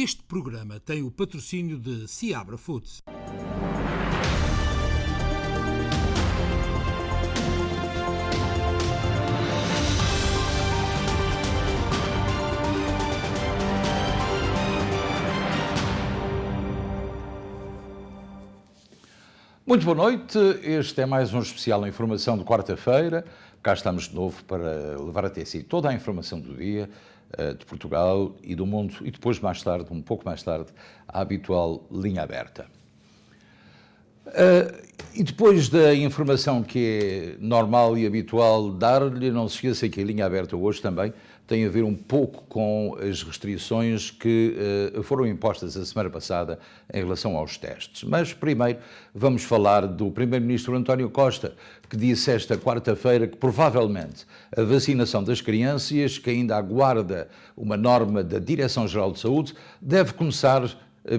Este programa tem o patrocínio de Seabra Foods. Muito boa noite, este é mais um especial Informação de quarta-feira. Cá estamos de novo para levar até si toda a informação do dia de Portugal e do mundo e depois mais tarde, um pouco mais tarde, a habitual linha aberta. E depois da informação que é normal e habitual dar-lhe, não se esqueça que a linha aberta hoje também tem a ver um pouco com as restrições que foram impostas a semana passada em relação aos testes. Mas primeiro vamos falar do Primeiro-Ministro António Costa, que disse esta quarta-feira que provavelmente a vacinação das crianças, que ainda aguarda uma norma da Direção-Geral de Saúde, deve começar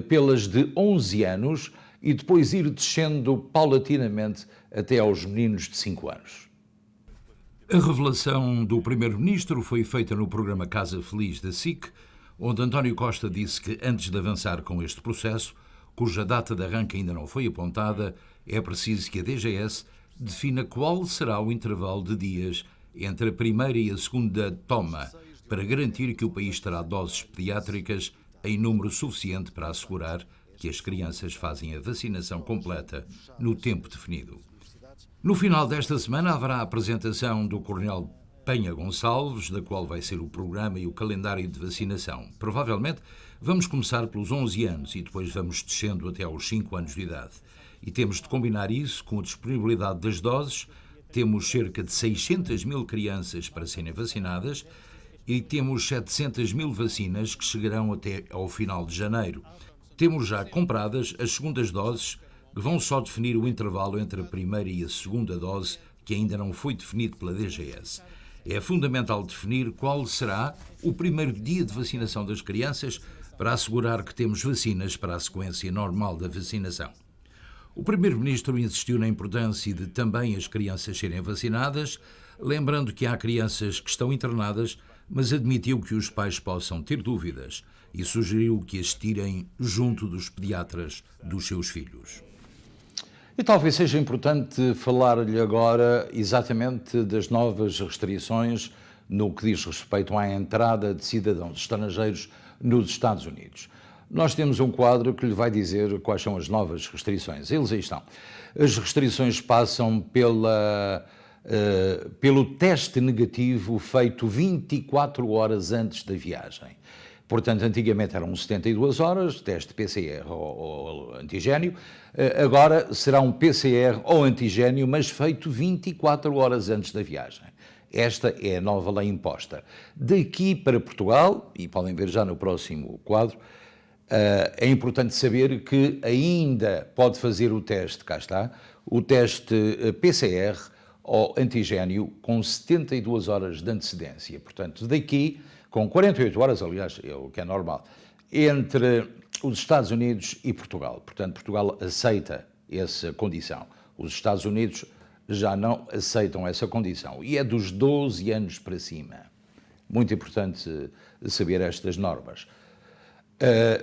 pelas de 11 anos e depois ir descendo paulatinamente até aos meninos de 5 anos. A revelação do Primeiro-Ministro foi feita no programa Casa Feliz da SIC, onde António Costa disse que antes de avançar com este processo, cuja data de arranque ainda não foi apontada, é preciso que a DGS defina qual será o intervalo de dias entre a primeira e a segunda toma, para garantir que o país terá doses pediátricas em número suficiente para assegurar que as crianças fazem a vacinação completa no tempo definido. No final desta semana haverá a apresentação do Coronel Penha Gonçalves, da qual vai ser o programa e o calendário de vacinação. Provavelmente vamos começar pelos 11 anos e depois vamos descendo até aos 5 anos de idade. E temos de combinar isso com a disponibilidade das doses. Temos cerca de 600 mil crianças para serem vacinadas e temos 700 mil vacinas que chegarão até ao final de janeiro. Temos já compradas as segundas doses, que vão só definir o intervalo entre a primeira e a segunda dose, que ainda não foi definido pela DGS. É fundamental definir qual será o primeiro dia de vacinação das crianças para assegurar que temos vacinas para a sequência normal da vacinação. O Primeiro-Ministro insistiu na importância de também as crianças serem vacinadas, lembrando que há crianças que estão internadas, mas admitiu que os pais possam ter dúvidas e sugeriu que as tirem junto dos pediatras dos seus filhos. E talvez seja importante falar-lhe agora exatamente das novas restrições no que diz respeito à entrada de cidadãos estrangeiros nos Estados Unidos. Nós temos um quadro que lhe vai dizer quais são as novas restrições. Eles aí estão. As restrições passam pelo teste negativo feito 24 horas antes da viagem. Portanto, antigamente eram 72 horas, teste PCR ou antigénio, agora será um PCR ou antigénio, mas feito 24 horas antes da viagem. Esta é a nova lei imposta. Daqui para Portugal, e podem ver já no próximo quadro, é importante saber que ainda pode fazer o teste, cá está, o teste PCR ou antigénio com 72 horas de antecedência. Portanto, daqui, com 48 horas, aliás, é o que é normal, entre os Estados Unidos e Portugal. Portanto, Portugal aceita essa condição. Os Estados Unidos já não aceitam essa condição. E é dos 12 anos para cima. Muito importante saber estas normas.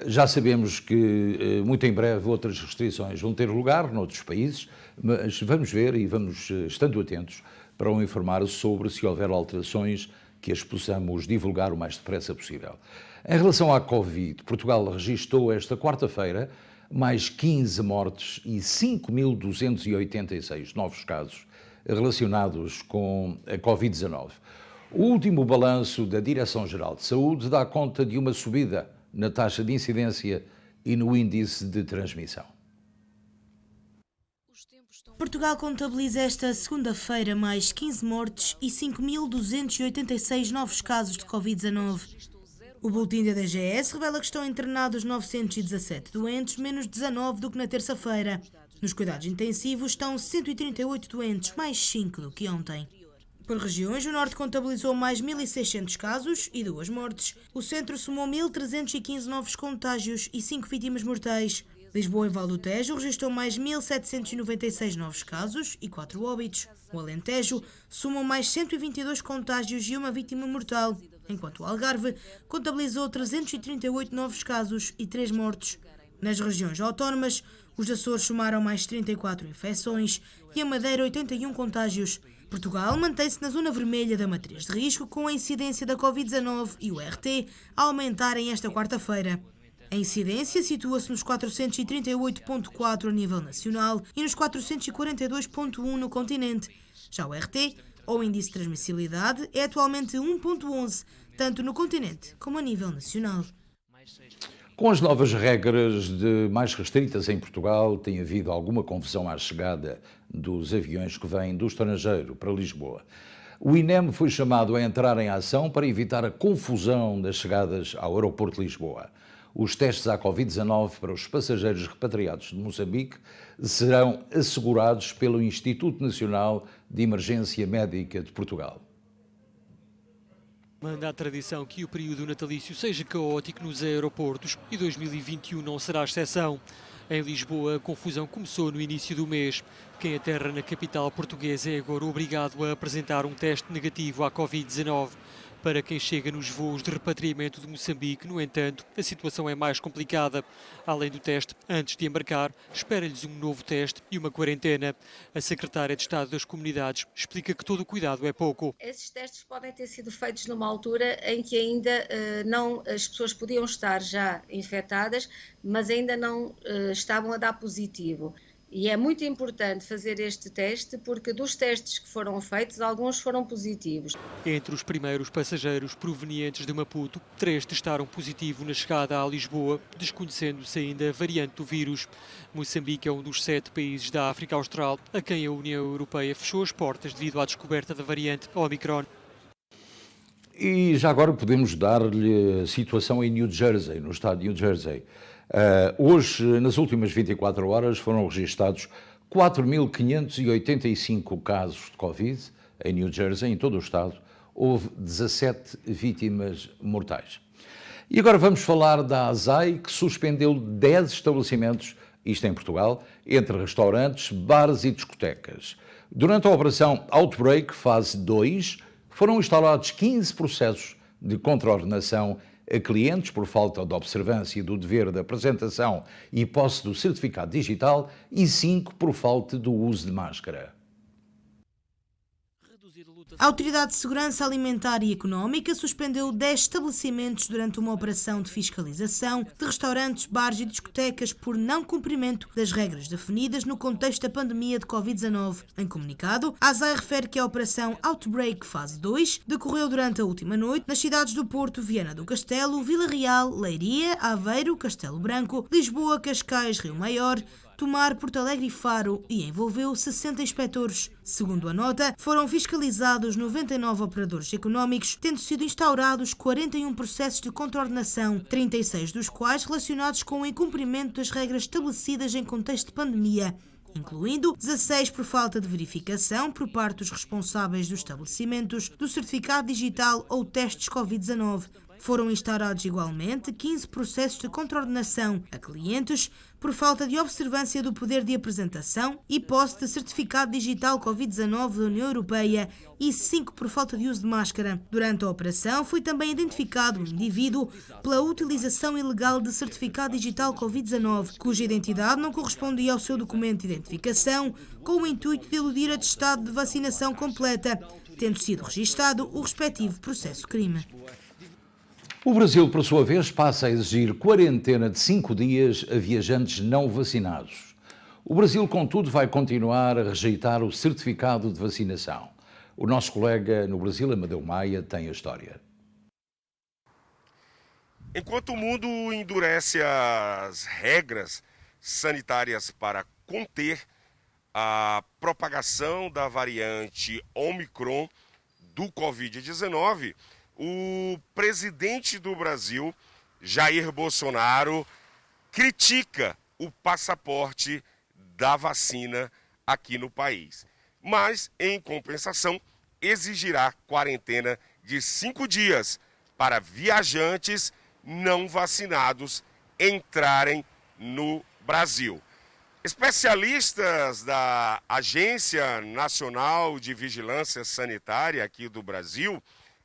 Já sabemos que muito em breve outras restrições vão ter lugar noutros países, mas vamos ver e vamos estando atentos para o informar sobre se houver alterações que as possamos divulgar o mais depressa possível. Em relação à Covid, Portugal registrou esta quarta-feira mais 15 mortes e 5.286 novos casos relacionados com a Covid-19. O último balanço da Direção-Geral de Saúde dá conta de uma subida na taxa de incidência e no índice de transmissão. Portugal contabiliza esta segunda-feira mais 15 mortes e 5.286 novos casos de Covid-19. O boletim da DGS revela que estão internados 917 doentes, menos 19 do que na terça-feira. Nos cuidados intensivos estão 138 doentes, mais 5 do que ontem. Por regiões, o Norte contabilizou mais 1.600 casos e 2 mortes. O Centro somou 1.315 novos contágios e 5 vítimas mortais. Lisboa e Val do Tejo registrou mais 1.796 novos casos e 4 óbitos. O Alentejo somou mais 122 contágios e uma vítima mortal. enquanto o Algarve contabilizou 338 novos casos e 3 mortos. Nas regiões autónomas, os Açores somaram mais 34 infecções e a Madeira 81 contágios. Portugal mantém-se na zona vermelha da matriz de risco, com a incidência da Covid-19 e o RT a aumentarem esta quarta-feira. A incidência situa-se nos 438,4 a nível nacional e nos 442,1 no continente. Já o RT, ou Índice de Transmissibilidade, é atualmente 1,11, tanto no continente como a nível nacional. Com as novas regras mais restritas em Portugal, tem havido alguma confusão à chegada dos aviões que vêm do estrangeiro para Lisboa. O INEM foi chamado a entrar em ação para evitar a confusão das chegadas ao aeroporto de Lisboa. Os testes à Covid-19 para os passageiros repatriados de Moçambique serão assegurados pelo Instituto Nacional de Emergência Médica de Portugal. Manda a tradição que o período natalício seja caótico nos aeroportos e 2021 não será exceção. Em Lisboa, a confusão começou no início do mês. Quem aterra na capital portuguesa é agora obrigado a apresentar um teste negativo à Covid-19. Para quem chega nos voos de repatriamento de Moçambique, no entanto, a situação é mais complicada. Além do teste, antes de embarcar, espera-lhes um novo teste e uma quarentena. A secretária de Estado das Comunidades explica que todo o cuidado é pouco. Esses testes podem ter sido feitos numa altura em que ainda as pessoas podiam estar já infectadas, mas ainda não estavam a dar positivo. E é muito importante fazer este teste porque dos testes que foram feitos, alguns foram positivos. Entre os primeiros passageiros provenientes de Maputo, 3 testaram positivo na chegada a Lisboa, desconhecendo-se ainda a variante do vírus. Moçambique é um dos 7 países da África Austral a quem a União Europeia fechou as portas devido à descoberta da variante Omicron. E já agora podemos dar-lhe a situação em New Jersey, no estado de New Jersey. Hoje, nas últimas 24 horas, foram registados 4.585 casos de Covid em New Jersey, em todo o estado. Houve 17 vítimas mortais. E agora vamos falar da ASAI, que suspendeu 10 estabelecimentos, isto em Portugal, entre restaurantes, bares e discotecas. Durante a operação Outbreak, fase 2, foram instalados 15 processos de contraordenação a clientes por falta de observância do dever de apresentação e posse do certificado digital e 5 por falta do uso de máscara. A Autoridade de Segurança Alimentar e Económica suspendeu 10 estabelecimentos durante uma operação de fiscalização de restaurantes, bares e discotecas por não cumprimento das regras definidas no contexto da pandemia de Covid-19. Em comunicado, a ASAI refere que a operação Outbreak Fase 2 decorreu durante a última noite nas cidades do Porto, Viana do Castelo, Vila Real, Leiria, Aveiro, Castelo Branco, Lisboa, Cascais, Rio Maior, Tomar, Porto Alegre e Faro e envolveu 60 inspectores. Segundo a nota, foram fiscalizados 99 operadores económicos, tendo sido instaurados 41 processos de contraordenação, 36 dos quais relacionados com o incumprimento das regras estabelecidas em contexto de pandemia, incluindo 16 por falta de verificação por parte dos responsáveis dos estabelecimentos do certificado digital ou testes Covid-19. Foram instaurados igualmente 15 processos de contraordenação a clientes por falta de observância do poder de apresentação e posse de certificado digital Covid-19 da União Europeia e 5 por falta de uso de máscara. Durante a operação foi também identificado um indivíduo pela utilização ilegal de certificado digital Covid-19, cuja identidade não correspondia ao seu documento de identificação, com o intuito de eludir atestado de vacinação completa, tendo sido registado o respectivo processo-crime. O Brasil, por sua vez, passa a exigir quarentena de 5 dias a viajantes não vacinados. O Brasil, contudo, vai continuar a rejeitar o certificado de vacinação. O nosso colega no Brasil, Amadeu Maia, tem a história. Enquanto o mundo endurece as regras sanitárias para conter a propagação da variante Omicron do Covid-19, o presidente do Brasil, Jair Bolsonaro, critica o passaporte da vacina aqui no país. Mas, em compensação, exigirá quarentena de 5 dias para viajantes não vacinados entrarem no Brasil. Especialistas da Agência Nacional de Vigilância Sanitária aqui do Brasil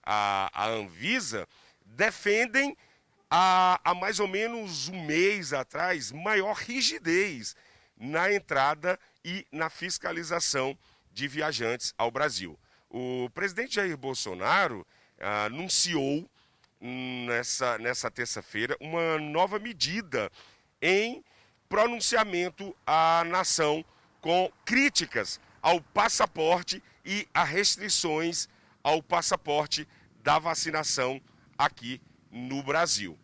a Anvisa, defendem há mais ou menos um mês atrás maior rigidez na entrada e na fiscalização de viajantes ao Brasil. O presidente Jair Bolsonaro anunciou nessa terça-feira uma nova medida em pronunciamento à nação com críticas ao passaporte e a restrições ao passaporte da vacinação aqui no Brasil.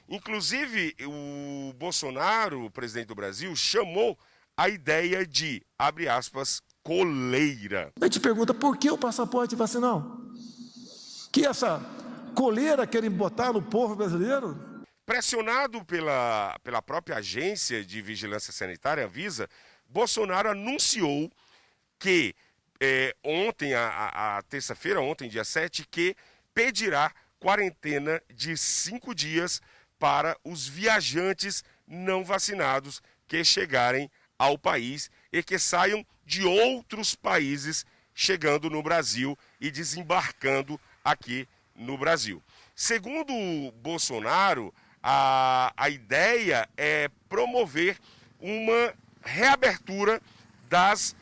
Inclusive, o Bolsonaro, o presidente do Brasil, chamou a ideia de, abre aspas, coleira. A gente pergunta por que o passaporte vacinal? Que essa coleira querem botar no povo brasileiro? Pressionado pela própria agência de vigilância sanitária, Anvisa, Bolsonaro anunciou que ontem, a terça-feira, ontem, dia 7, que pedirá quarentena de 5 dias para os viajantes não vacinados que chegarem ao país e que saiam de outros países chegando no Brasil e desembarcando aqui no Brasil. Segundo Bolsonaro, a ideia é promover uma reabertura das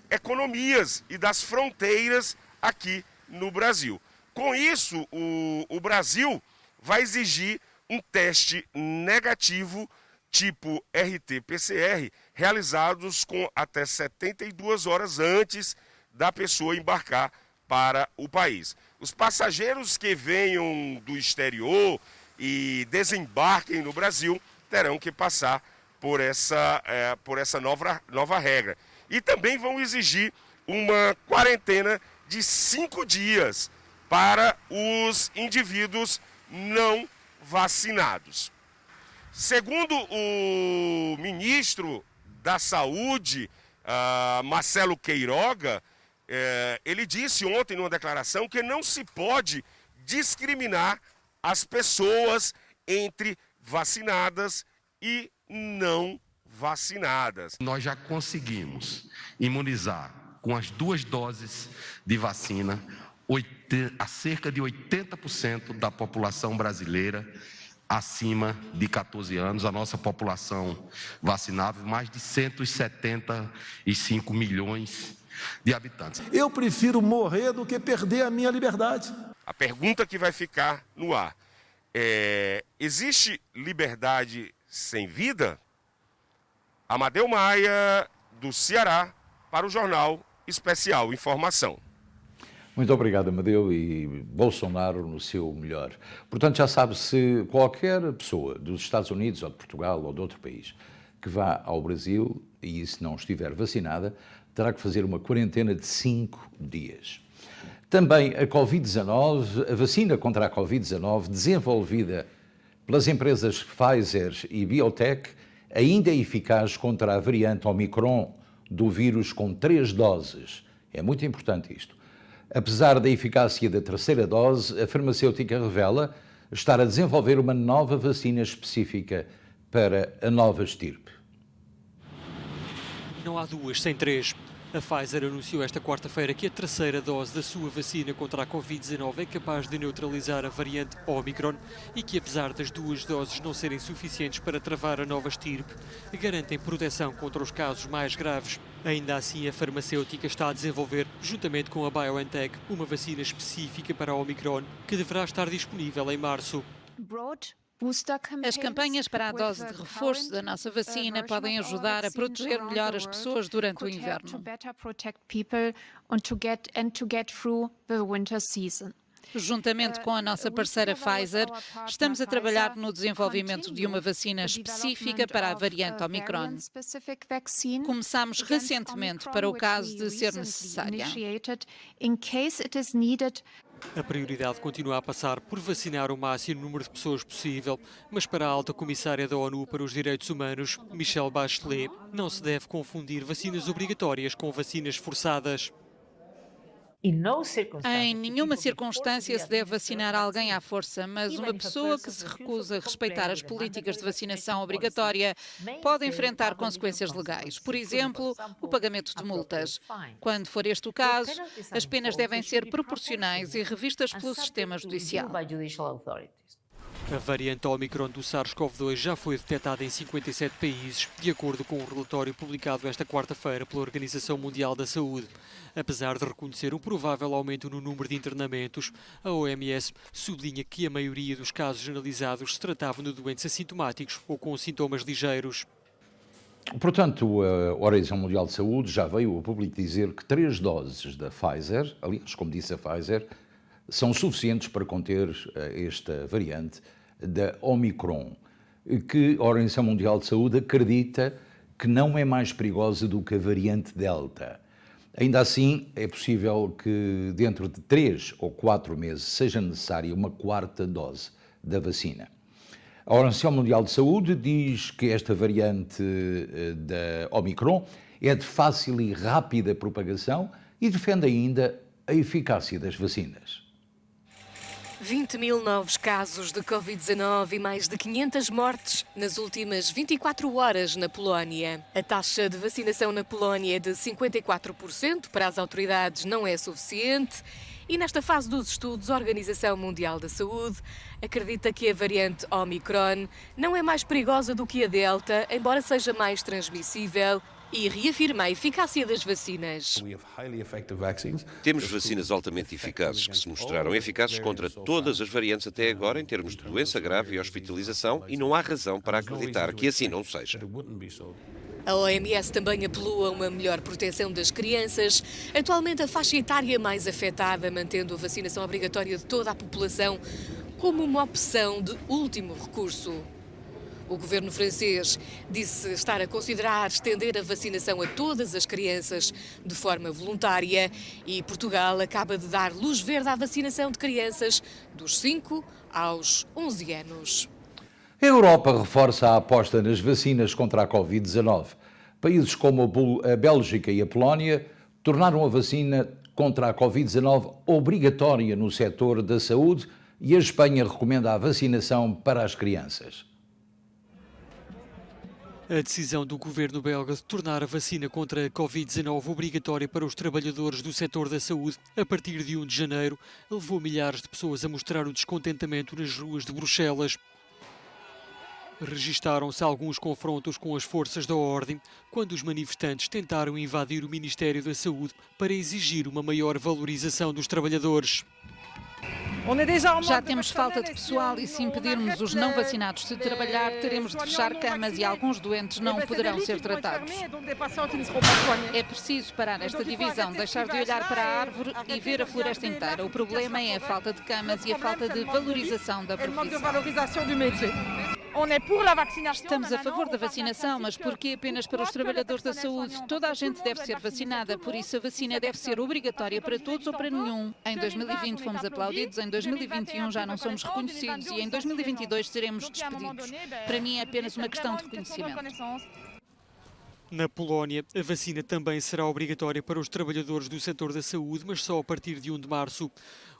economias e das fronteiras aqui no Brasil. Com isso, o Brasil vai exigir um teste negativo tipo RT-PCR realizados com até 72 horas antes da pessoa embarcar para o país. Os passageiros que venham do exterior e desembarquem no Brasil terão que passar por essa nova regra. E também vão exigir uma quarentena de 5 dias para os indivíduos não vacinados. Segundo o ministro da Saúde, Marcelo Queiroga, ele disse ontem numa declaração que não se pode discriminar as pessoas entre vacinadas e não vacinadas. Nós já conseguimos imunizar com as 2 doses de vacina a cerca de 80% da população brasileira acima de 14 anos, a nossa população vacinável, mais de 175 milhões de habitantes. Eu prefiro morrer do que perder a minha liberdade. A pergunta que vai ficar no ar é: existe liberdade sem vida? Amadeu Maia, do Ceará, para o Jornal Especial Informação. Muito obrigado, Amadeu, e Bolsonaro no seu melhor. Portanto, já sabe, se qualquer pessoa dos Estados Unidos ou de Portugal ou de outro país que vá ao Brasil e se não estiver vacinada, terá que fazer uma quarentena de 5 dias. Também a Covid-19, a vacina contra a Covid-19 desenvolvida pelas empresas Pfizer e BioNTech ainda é eficaz contra a variante Omicron do vírus com 3 doses. É muito importante isto. Apesar da eficácia da terceira dose, a farmacêutica revela estar a desenvolver uma nova vacina específica para a nova estirpe. Não há 2 sem 3. A Pfizer anunciou esta quarta-feira que a terceira dose da sua vacina contra a Covid-19 é capaz de neutralizar a variante Omicron e que, apesar das 2 doses não serem suficientes para travar a nova estirpe, garantem proteção contra os casos mais graves. Ainda assim, a farmacêutica está a desenvolver, juntamente com a BioNTech, uma vacina específica para a Omicron que deverá estar disponível em março. As campanhas para a dose de reforço da nossa vacina podem ajudar a proteger melhor as pessoas durante o inverno. Juntamente com a nossa parceira Pfizer, estamos a trabalhar no desenvolvimento de uma vacina específica para a variante Omicron. Começamos recentemente para o caso de ser necessária. A prioridade continua a passar por vacinar o máximo número de pessoas possível, mas para a alta comissária da ONU para os Direitos Humanos, Michelle Bachelet, não se deve confundir vacinas obrigatórias com vacinas forçadas. Em nenhuma circunstância se deve vacinar alguém à força, mas uma pessoa que se recusa a respeitar as políticas de vacinação obrigatória pode enfrentar consequências legais, por exemplo, o pagamento de multas. Quando for este o caso, as penas devem ser proporcionais e revistas pelo sistema judicial. A variante Omicron do SARS-CoV-2 já foi detectada em 57 países, de acordo com um relatório publicado esta quarta-feira pela Organização Mundial da Saúde. Apesar de reconhecer um provável aumento no número de internamentos, a OMS sublinha que a maioria dos casos analisados se tratavam de doentes assintomáticos ou com sintomas ligeiros. Portanto, a Organização Mundial de Saúde já veio a público dizer que 3 doses da Pfizer, aliás, como disse a Pfizer, são suficientes para conter esta variante da Omicron, que a Organização Mundial de Saúde acredita que não é mais perigosa do que a variante Delta. Ainda assim, é possível que dentro de 3 ou 4 meses seja necessária uma 4ª dose da vacina. A Organização Mundial de Saúde diz que esta variante da Omicron é de fácil e rápida propagação e defende ainda a eficácia das vacinas. 20.000 novos casos de Covid-19 e mais de 500 mortes nas últimas 24 horas na Polónia. A taxa de vacinação na Polónia é de 54%, para as autoridades não é suficiente. E nesta fase dos estudos, a Organização Mundial da Saúde acredita que a variante Omicron não é mais perigosa do que a Delta, embora seja mais transmissível, e reafirma a eficácia das vacinas. Temos vacinas altamente eficazes que se mostraram eficazes contra todas as variantes até agora em termos de doença grave e hospitalização e não há razão para acreditar que assim não seja. A OMS também apelou a uma melhor proteção das crianças, atualmente a faixa etária mais afetada, mantendo a vacinação obrigatória de toda a população como uma opção de último recurso. O governo francês disse estar a considerar estender a vacinação a todas as crianças de forma voluntária e Portugal acaba de dar luz verde à vacinação de crianças dos 5 aos 11 anos. A Europa reforça a aposta nas vacinas contra a Covid-19. Países como a Bélgica e a Polónia tornaram a vacina contra a Covid-19 obrigatória no setor da saúde e a Espanha recomenda a vacinação para as crianças. A decisão do governo belga de tornar a vacina contra a Covid-19 obrigatória para os trabalhadores do setor da saúde a partir de 1 de janeiro levou milhares de pessoas a mostrar o descontentamento nas ruas de Bruxelas. Registaram-se alguns confrontos com as forças da ordem quando os manifestantes tentaram invadir o Ministério da Saúde para exigir uma maior valorização dos trabalhadores. Já temos falta de pessoal e se impedirmos os não vacinados de trabalhar, teremos de fechar camas e alguns doentes não poderão ser tratados. É preciso parar esta divisão, deixar de olhar para a árvore e ver a floresta inteira. O problema é a falta de camas e a falta de valorização da profissão. Estamos a favor da vacinação, mas porquê apenas para os trabalhadores da saúde? Toda a gente deve ser vacinada, por isso a vacina deve ser obrigatória para todos ou para nenhum. Em 2020 fomos aplaudidos, em 2021 já não somos reconhecidos e em 2022 seremos despedidos. Para mim é apenas uma questão de reconhecimento. Na Polónia, a vacina também será obrigatória para os trabalhadores do setor da saúde, mas só a partir de 1 de março.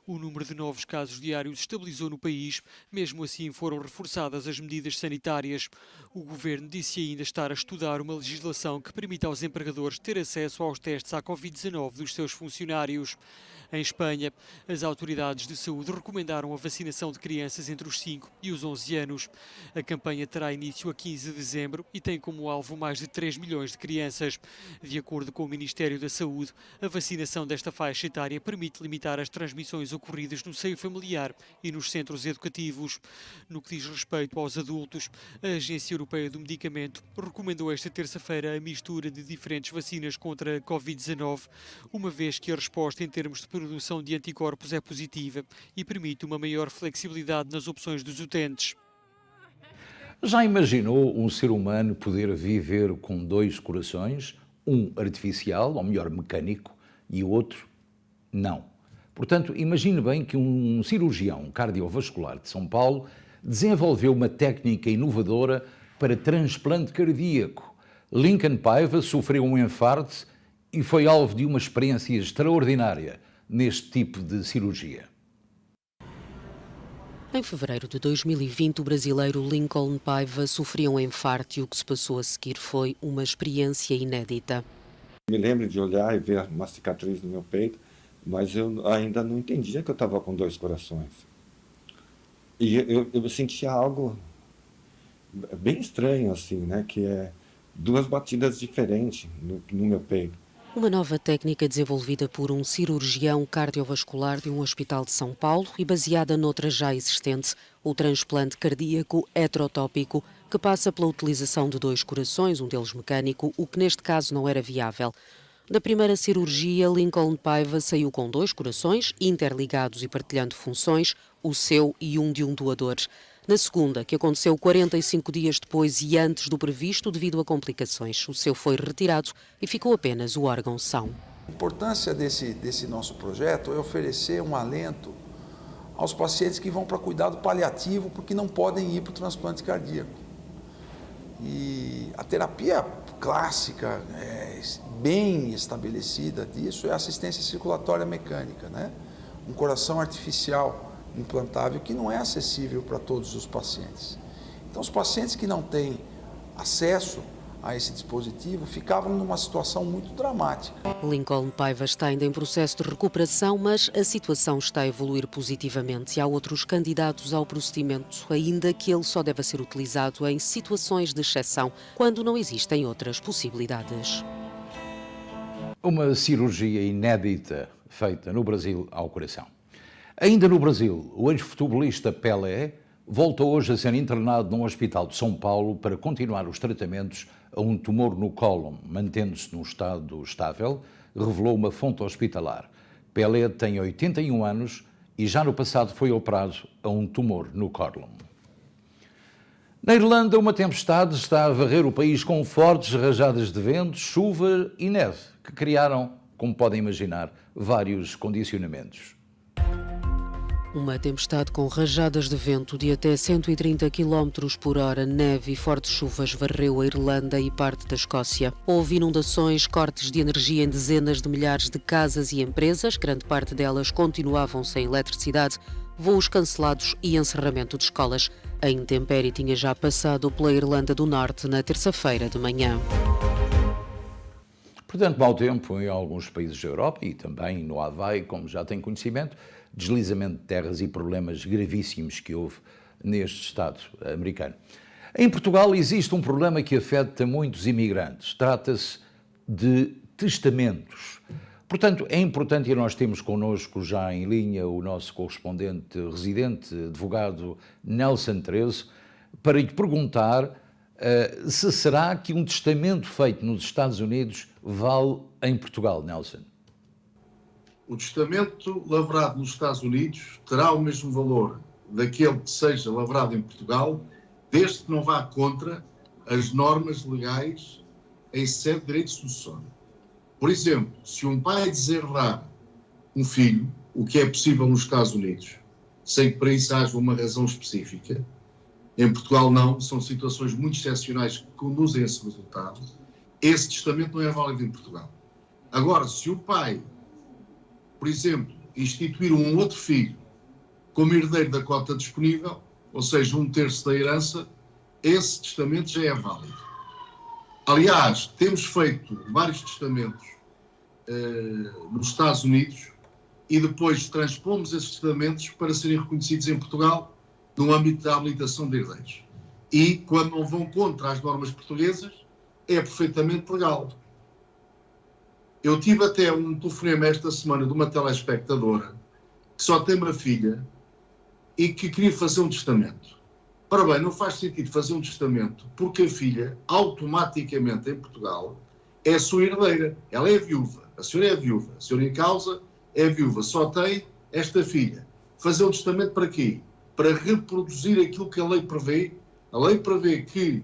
O número de novos casos diários estabilizou no país, mesmo assim foram reforçadas as medidas sanitárias. O governo disse ainda estar a estudar uma legislação que permita aos empregadores ter acesso aos testes à Covid-19 dos seus funcionários. Em Espanha, as autoridades de saúde recomendaram a vacinação de crianças entre os 5 e os 11 anos. A campanha terá início a 15 de dezembro e tem como alvo mais de 3 milhões de crianças. De acordo com o Ministério da Saúde, a vacinação desta faixa etária permite limitar as transmissões ocorridas no seio familiar e nos centros educativos. No que diz respeito aos adultos, a Agência Europeia do Medicamento recomendou esta terça-feira a mistura de diferentes vacinas contra a Covid-19, uma vez que a resposta em termos de produção de anticorpos é positiva e permite uma maior flexibilidade nas opções dos utentes. Já imaginou um ser humano poder viver com 2 corações, um artificial, ou melhor, mecânico, e o outro não? Portanto, imagine bem que um cirurgião cardiovascular de São Paulo desenvolveu uma técnica inovadora para transplante cardíaco. Lincoln Paiva sofreu um infarto e foi alvo de uma experiência extraordinária neste tipo de cirurgia. Em fevereiro de 2020, o brasileiro Lincoln Paiva sofreu um infarto e o que se passou a seguir foi uma experiência inédita. Me lembro de olhar e ver uma cicatriz no meu peito, mas eu ainda não entendia que eu estava com 2 corações. E eu sentia algo bem estranho, assim, né? Que é 2 batidas diferentes no meu peito. Uma nova técnica desenvolvida por um cirurgião cardiovascular de um hospital de São Paulo e baseada noutra já existente, o transplante cardíaco heterotópico, que passa pela utilização de 2 corações, um deles mecânico, o que neste caso não era viável. Da primeira cirurgia, Lincoln Paiva saiu com 2 corações, interligados e partilhando funções, o seu e um de um doador. Na segunda, que aconteceu 45 dias depois e antes do previsto devido a complicações, o seu foi retirado e ficou apenas o órgão são. A importância desse nosso projeto é oferecer um alento aos pacientes que vão para cuidado paliativo porque não podem ir para o transplante cardíaco. E a terapia clássica, bem estabelecida disso, é a assistência circulatória mecânica, né? Um coração artificial implantável que não é acessível para todos os pacientes. Então, os pacientes que não têm acesso a esse dispositivo ficavam numa situação muito dramática. Lincoln Paiva está ainda em processo de recuperação, mas a situação está a evoluir positivamente e há outros candidatos ao procedimento, ainda que ele só deva ser utilizado em situações de exceção, quando não existem outras possibilidades. Uma cirurgia inédita feita no Brasil ao coração. Ainda no Brasil, o ex-futebolista Pelé volta hoje a ser internado num hospital de São Paulo para continuar os tratamentos a um tumor no cólon, mantendo-se num estado estável, revelou uma fonte hospitalar. Pelé tem 81 anos e já no passado foi operado a um tumor no cólon. Na Irlanda, uma tempestade está a varrer o país com fortes rajadas de vento, chuva e neve, que criaram, como podem imaginar, vários condicionamentos. Uma tempestade com rajadas de vento de até 130 km por hora, neve e fortes chuvas varreu a Irlanda e parte da Escócia. Houve inundações, cortes de energia em dezenas de milhares de casas e empresas, grande parte delas continuavam sem eletricidade, voos cancelados e encerramento de escolas. A intempérie tinha já passado pela Irlanda do Norte na terça-feira de manhã. Portanto, mau tempo em alguns países da Europa e também no Havaí, como já tem conhecimento, deslizamento de terras e problemas gravíssimos que houve neste Estado americano. Em Portugal existe um problema que afeta muitos imigrantes. Trata-se de testamentos. Portanto, é importante, e nós temos connosco já em linha o nosso correspondente residente, advogado Nelson Trezo, para lhe perguntar se será que um testamento feito nos Estados Unidos vale em Portugal, Nelson? O testamento lavrado nos Estados Unidos terá o mesmo valor daquele que seja lavrado em Portugal, desde que não vá contra as normas legais em sede de direito sucessório. Por exemplo, se um pai deserdar um filho, o que é possível nos Estados Unidos, sem que para isso haja uma razão específica, em Portugal não, são situações muito excepcionais que conduzem a esse resultado, esse testamento não é válido em Portugal. Agora, se o pai, por exemplo, instituir um outro filho como herdeiro da cota disponível, ou seja, 1/3 da herança, esse testamento já é válido. Aliás, temos feito vários testamentos nos Estados Unidos e depois transpomos esses testamentos para serem reconhecidos em Portugal no âmbito da habilitação de herdeiros. E, quando não vão contra as normas portuguesas, é perfeitamente legal. Eu tive até um telefonema esta semana de uma telespectadora que só tem uma filha e que queria fazer um testamento. Ora bem, não faz sentido fazer um testamento porque a filha, automaticamente em Portugal, é a sua herdeira. Ela é viúva. A senhora é viúva. A senhora em causa é viúva. Só tem esta filha. Fazer um testamento para quê? Para reproduzir aquilo que a lei prevê. A lei prevê que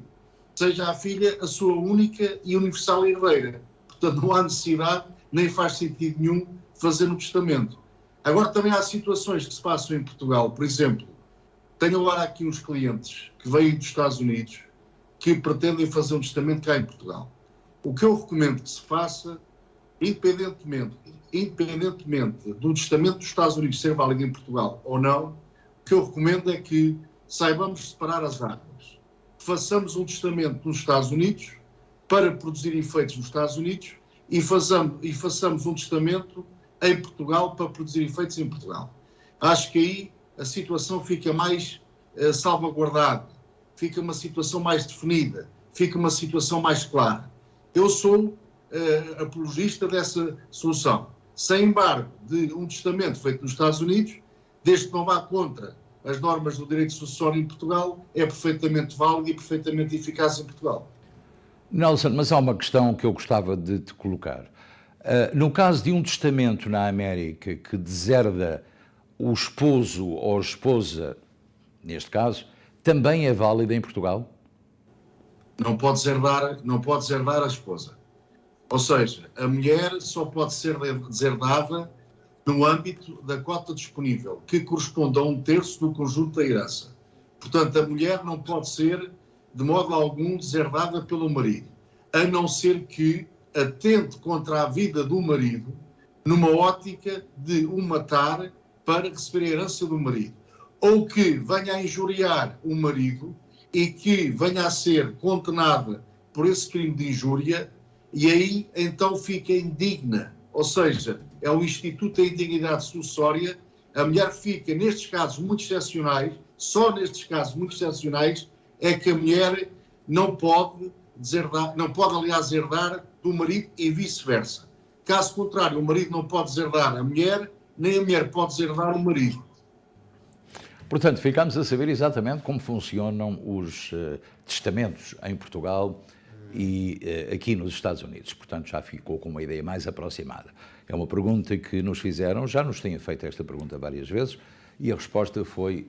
seja a filha a sua única e universal herdeira. Portanto, não há necessidade, nem faz sentido nenhum, fazer um testamento. Agora, também há situações que se passam em Portugal. Por exemplo, tenho agora aqui uns clientes que vêm dos Estados Unidos que pretendem fazer um testamento cá em Portugal. O que eu recomendo que se faça independentemente do testamento dos Estados Unidos ser válido em Portugal ou não, o que eu recomendo é que saibamos separar as águas. Façamos um testamento nos Estados Unidos para produzir efeitos nos Estados Unidos e façamos um testamento em Portugal para produzir efeitos em Portugal. Acho que aí a situação fica mais salvaguardada, fica uma situação mais definida, fica uma situação mais clara. Eu sou apologista dessa solução. Sem embargo, de um testamento feito nos Estados Unidos, desde que não vá contra as normas do direito sucessório em Portugal, é perfeitamente válido e perfeitamente eficaz em Portugal. Nelson, mas há uma questão que eu gostava de te colocar. No caso de um testamento na América que deserda o esposo ou a esposa, neste caso, também é válido em Portugal? Não pode deserdar a esposa. Ou seja, a mulher só pode ser deserdada no âmbito da cota disponível, que corresponde a 1/3 do conjunto da herança. Portanto, a mulher não pode ser, de modo algum, deserdada pelo marido, a não ser que atente contra a vida do marido, numa ótica de o matar para receber a herança do marido, ou que venha a injuriar o marido e que venha a ser condenada por esse crime de injúria, e aí então fica indigna, ou seja, é o Instituto da Indignidade Sucessória. A mulher fica, nestes casos muito excepcionais, só nestes casos muito excepcionais, é que a mulher não pode aliás herdar do marido e vice-versa. Caso contrário, o marido não pode deserdar a mulher, nem a mulher pode deserdar o marido. Portanto, ficamos a saber exatamente como funcionam os testamentos em Portugal e aqui nos Estados Unidos. Portanto, já ficou com uma ideia mais aproximada. É uma pergunta que nos fizeram, já nos têm feito esta pergunta várias vezes, e a resposta foi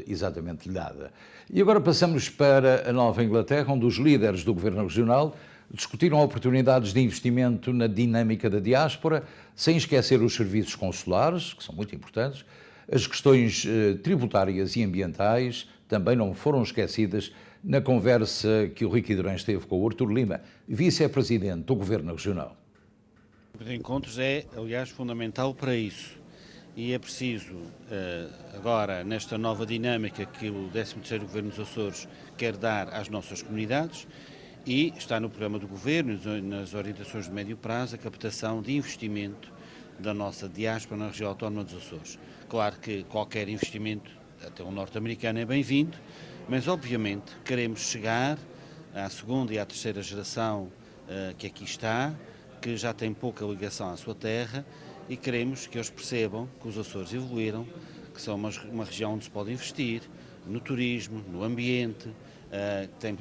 exatamente dada. E agora passamos para a Nova Inglaterra, onde os líderes do governo regional discutiram oportunidades de investimento na dinâmica da diáspora, sem esquecer os serviços consulares, que são muito importantes. As questões tributárias e ambientais também não foram esquecidas na conversa que o Rico Hidrões teve com o Artur Lima, vice-presidente do Governo Regional. O grupo de encontros é, aliás, fundamental para isso. E é preciso, agora, nesta nova dinâmica que o 13º Governo dos Açores quer dar às nossas comunidades, e está no programa do Governo, nas orientações de médio prazo, a captação de investimento da nossa diáspora na região autónoma dos Açores. Claro que qualquer investimento, até o norte-americano, é bem-vindo, mas obviamente queremos chegar à segunda e à terceira geração que aqui está, que já tem pouca ligação à sua terra, e queremos que eles percebam que os Açores evoluíram, que são uma região onde se pode investir no turismo, no ambiente,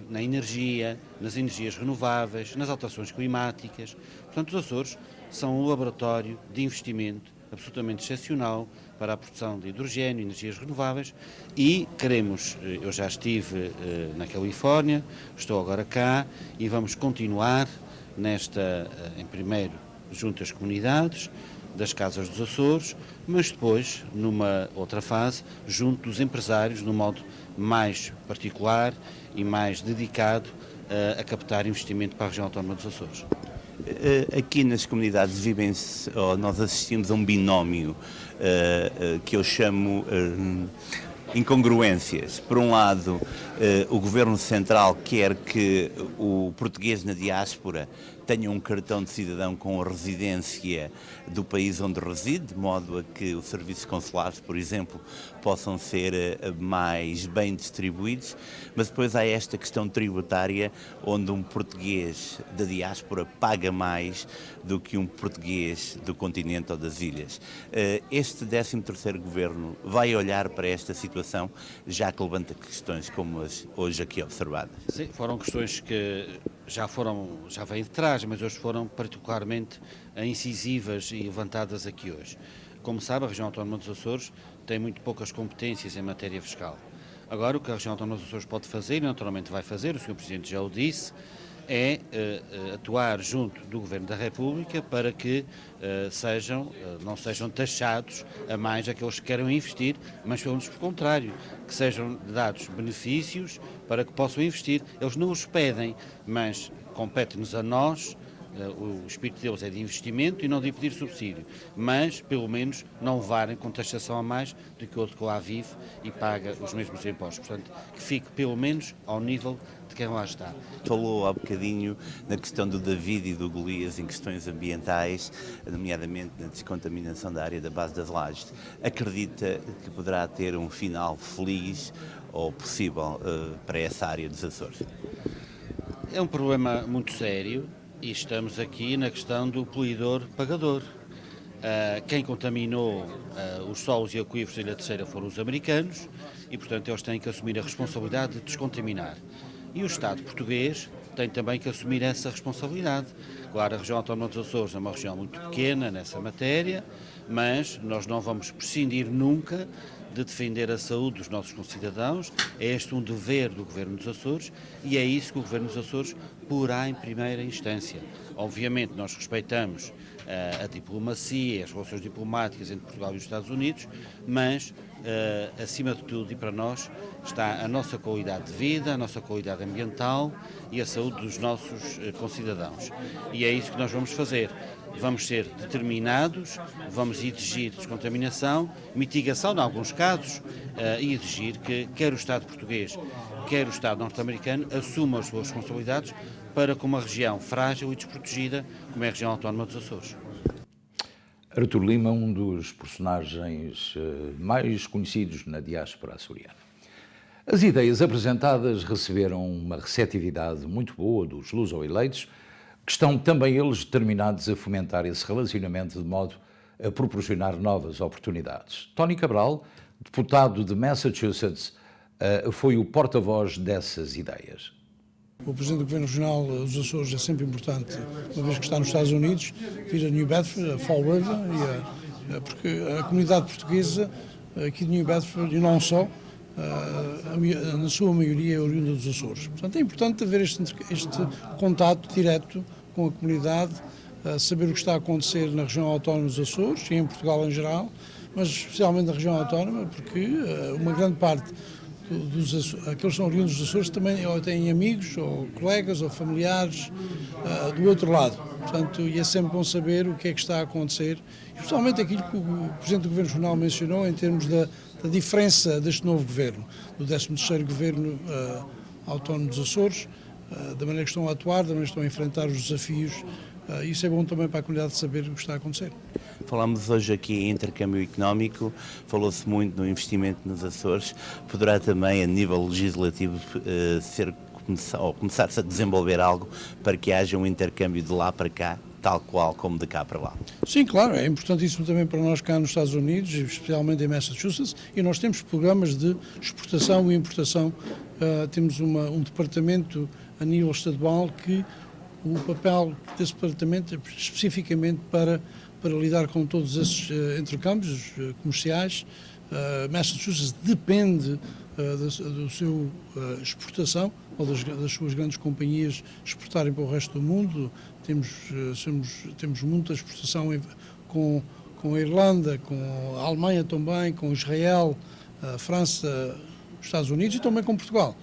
na energia, nas energias renováveis, nas alterações climáticas. Portanto, os Açores são um laboratório de investimento absolutamente excepcional para a produção de hidrogênio, energias renováveis, e queremos, eu já estive na Califórnia, estou agora cá, e vamos continuar em primeiro, junto às comunidades das Casas dos Açores, mas depois, numa outra fase, junto dos empresários, de um modo mais particular e mais dedicado a captar investimento para a região autónoma dos Açores. Aqui nas comunidades nós assistimos a um binómio que eu chamo incongruências. Por um lado, o Governo Central quer que o português na diáspora tenha um cartão de cidadão com a residência do país onde reside, de modo a que os serviços consulares, por exemplo, possam ser mais bem distribuídos, mas depois há esta questão tributária, onde um português da diáspora paga mais do que um português do continente ou das ilhas. Este 13º Governo vai olhar para esta situação, já que levanta questões como as hoje aqui observadas. Sim, foram questões que já vêm de trás, mas hoje foram particularmente incisivas e levantadas aqui hoje. Como sabe, a região autónoma dos Açores tem muito poucas competências em matéria fiscal. Agora, o que a região autónoma dos Açores pode fazer, e naturalmente vai fazer, o Sr. Presidente já o disse, é atuar junto do Governo da República para que não sejam taxados a mais aqueles que querem investir, mas pelo menos por contrário, que sejam dados benefícios para que possam investir. Eles não os pedem, mas compete-nos a nós O espírito deles é de investimento e não de pedir subsídio, mas, pelo menos, não levarem com taxação a mais do que outro que lá vive e paga os mesmos impostos. Portanto, que fique, pelo menos, ao nível de quem lá está. Falou há bocadinho na questão do David e do Golias em questões ambientais, nomeadamente na descontaminação da área da base das Lajes. Acredita que poderá ter um final feliz ou possível para essa área dos Açores? É um problema muito sério e estamos aqui na questão do poluidor-pagador. Quem contaminou os solos e aquíferos da Ilha Terceira foram os americanos e, portanto, eles têm que assumir a responsabilidade de descontaminar. E o Estado português tem também que assumir essa responsabilidade. Claro, a região autónoma dos Açores é uma região muito pequena nessa matéria, mas nós não vamos prescindir nunca de defender a saúde dos nossos concidadãos. É este um dever do Governo dos Açores e é isso que o Governo dos Açores porá em primeira instância. Obviamente nós respeitamos a diplomacia, as relações diplomáticas entre Portugal e os Estados Unidos, mas acima de tudo e para nós está a nossa qualidade de vida, a nossa qualidade ambiental e a saúde dos nossos concidadãos. E é isso que nós vamos fazer. Vamos ser determinados, vamos exigir descontaminação, mitigação em alguns casos e exigir que quer o Estado português, quer o Estado norte-americano assumam as suas responsabilidades para com uma região frágil e desprotegida como é a região autónoma dos Açores. Artur Lima, um dos personagens mais conhecidos na diáspora açoriana. As ideias apresentadas receberam uma receptividade muito boa dos luso-eleitos, que estão também eles determinados a fomentar esse relacionamento de modo a proporcionar novas oportunidades. Tony Cabral, deputado de Massachusetts, foi o porta-voz dessas ideias. O Presidente do Governo Regional dos Açores é sempre importante, uma vez que está nos Estados Unidos, vir a New Bedford, a Fall River, porque a comunidade portuguesa aqui de New Bedford, e não só, na sua maioria é oriunda dos Açores. Portanto, é importante haver este contato direto com a comunidade, saber o que está a acontecer na região autónoma dos Açores e em Portugal em geral, mas especialmente na região autónoma, porque uma grande parte aqueles que são oriundos dos Açores também ou têm amigos, ou colegas, ou familiares do outro lado. Portanto, e é sempre bom saber o que é que está a acontecer, especialmente aquilo que o Presidente do Governo Regional mencionou em termos da diferença deste novo governo, do 13º Governo Autónomo dos Açores, da maneira que estão a atuar, da maneira que estão a enfrentar os desafios. Isso é bom também para a comunidade saber o que está a acontecer. Falámos hoje aqui em intercâmbio económico, falou-se muito no investimento nos Açores, poderá também a nível legislativo começar-se a desenvolver algo para que haja um intercâmbio de lá para cá, tal qual como de cá para lá? Sim, claro, é importantíssimo também para nós cá nos Estados Unidos, especialmente em Massachusetts, e nós temos programas de exportação e importação, temos um departamento a nível estadual que o papel desse departamento é especificamente para lidar com todos esses intercâmbios comerciais. Massachusetts depende do seu exportação, ou das suas grandes companhias exportarem para o resto do mundo. Temos muita exportação com a Irlanda, com a Alemanha também, com Israel, a França, os Estados Unidos e também com Portugal.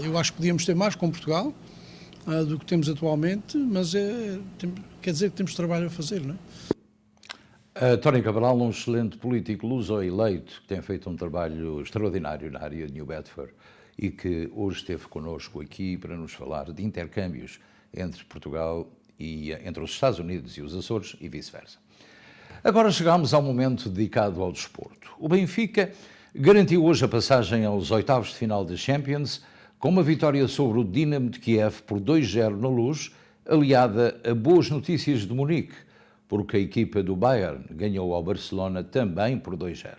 Eu acho que podíamos ter mais com Portugal do que temos atualmente, mas quer dizer que temos trabalho a fazer, não é? Tony Cabral, um excelente político luso-eleito, que tem feito um trabalho extraordinário na área de New Bedford e que hoje esteve connosco aqui para nos falar de intercâmbios entre Portugal e entre os Estados Unidos e os Açores e vice-versa. Agora chegamos ao momento dedicado ao desporto. O Benfica garantiu hoje a passagem aos oitavos de final da Champions com uma vitória sobre o Dinamo de Kiev por 2-0 na Luz, aliada a boas notícias de Munique, porque a equipa do Bayern ganhou ao Barcelona também por 2-0.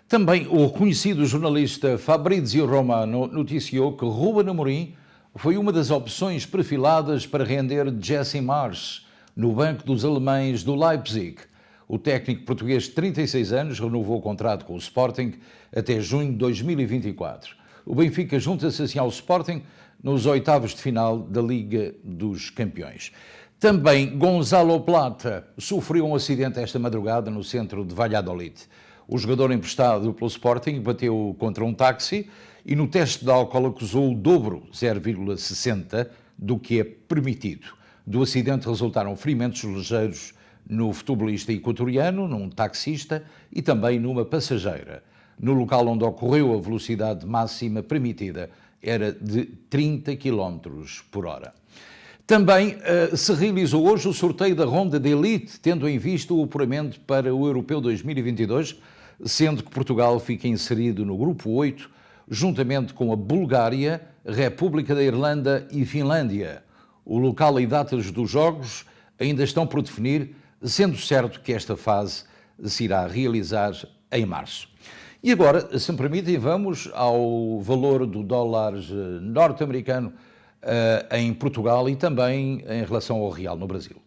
Também o reconhecido jornalista Fabrizio Romano noticiou que Ruben Amorim foi uma das opções perfiladas para render Jesse Marsch no banco dos alemães do Leipzig. O técnico português de 36 anos renovou o contrato com o Sporting até junho de 2024. O Benfica junta-se assim ao Sporting nos oitavos de final da Liga dos Campeões. Também Gonzalo Plata sofreu um acidente esta madrugada no centro de Valladolid. O jogador emprestado pelo Sporting bateu contra um táxi e no teste de álcool acusou o dobro, 0,60, do que é permitido. Do acidente resultaram ferimentos ligeiros no futebolista equatoriano, num taxista e também numa passageira. No local onde ocorreu, a velocidade máxima permitida era de 30 km por hora. Também se realizou hoje o sorteio da ronda de elite, tendo em vista o apuramento para o Europeu 2022, sendo que Portugal fica inserido no grupo 8, juntamente com a Bulgária, República da Irlanda e Finlândia. O local e datas dos jogos ainda estão por definir, sendo certo que esta fase se irá realizar em março. E agora, se me permitem, vamos ao valor do dólar norte-americano em Portugal e também em relação ao real no Brasil.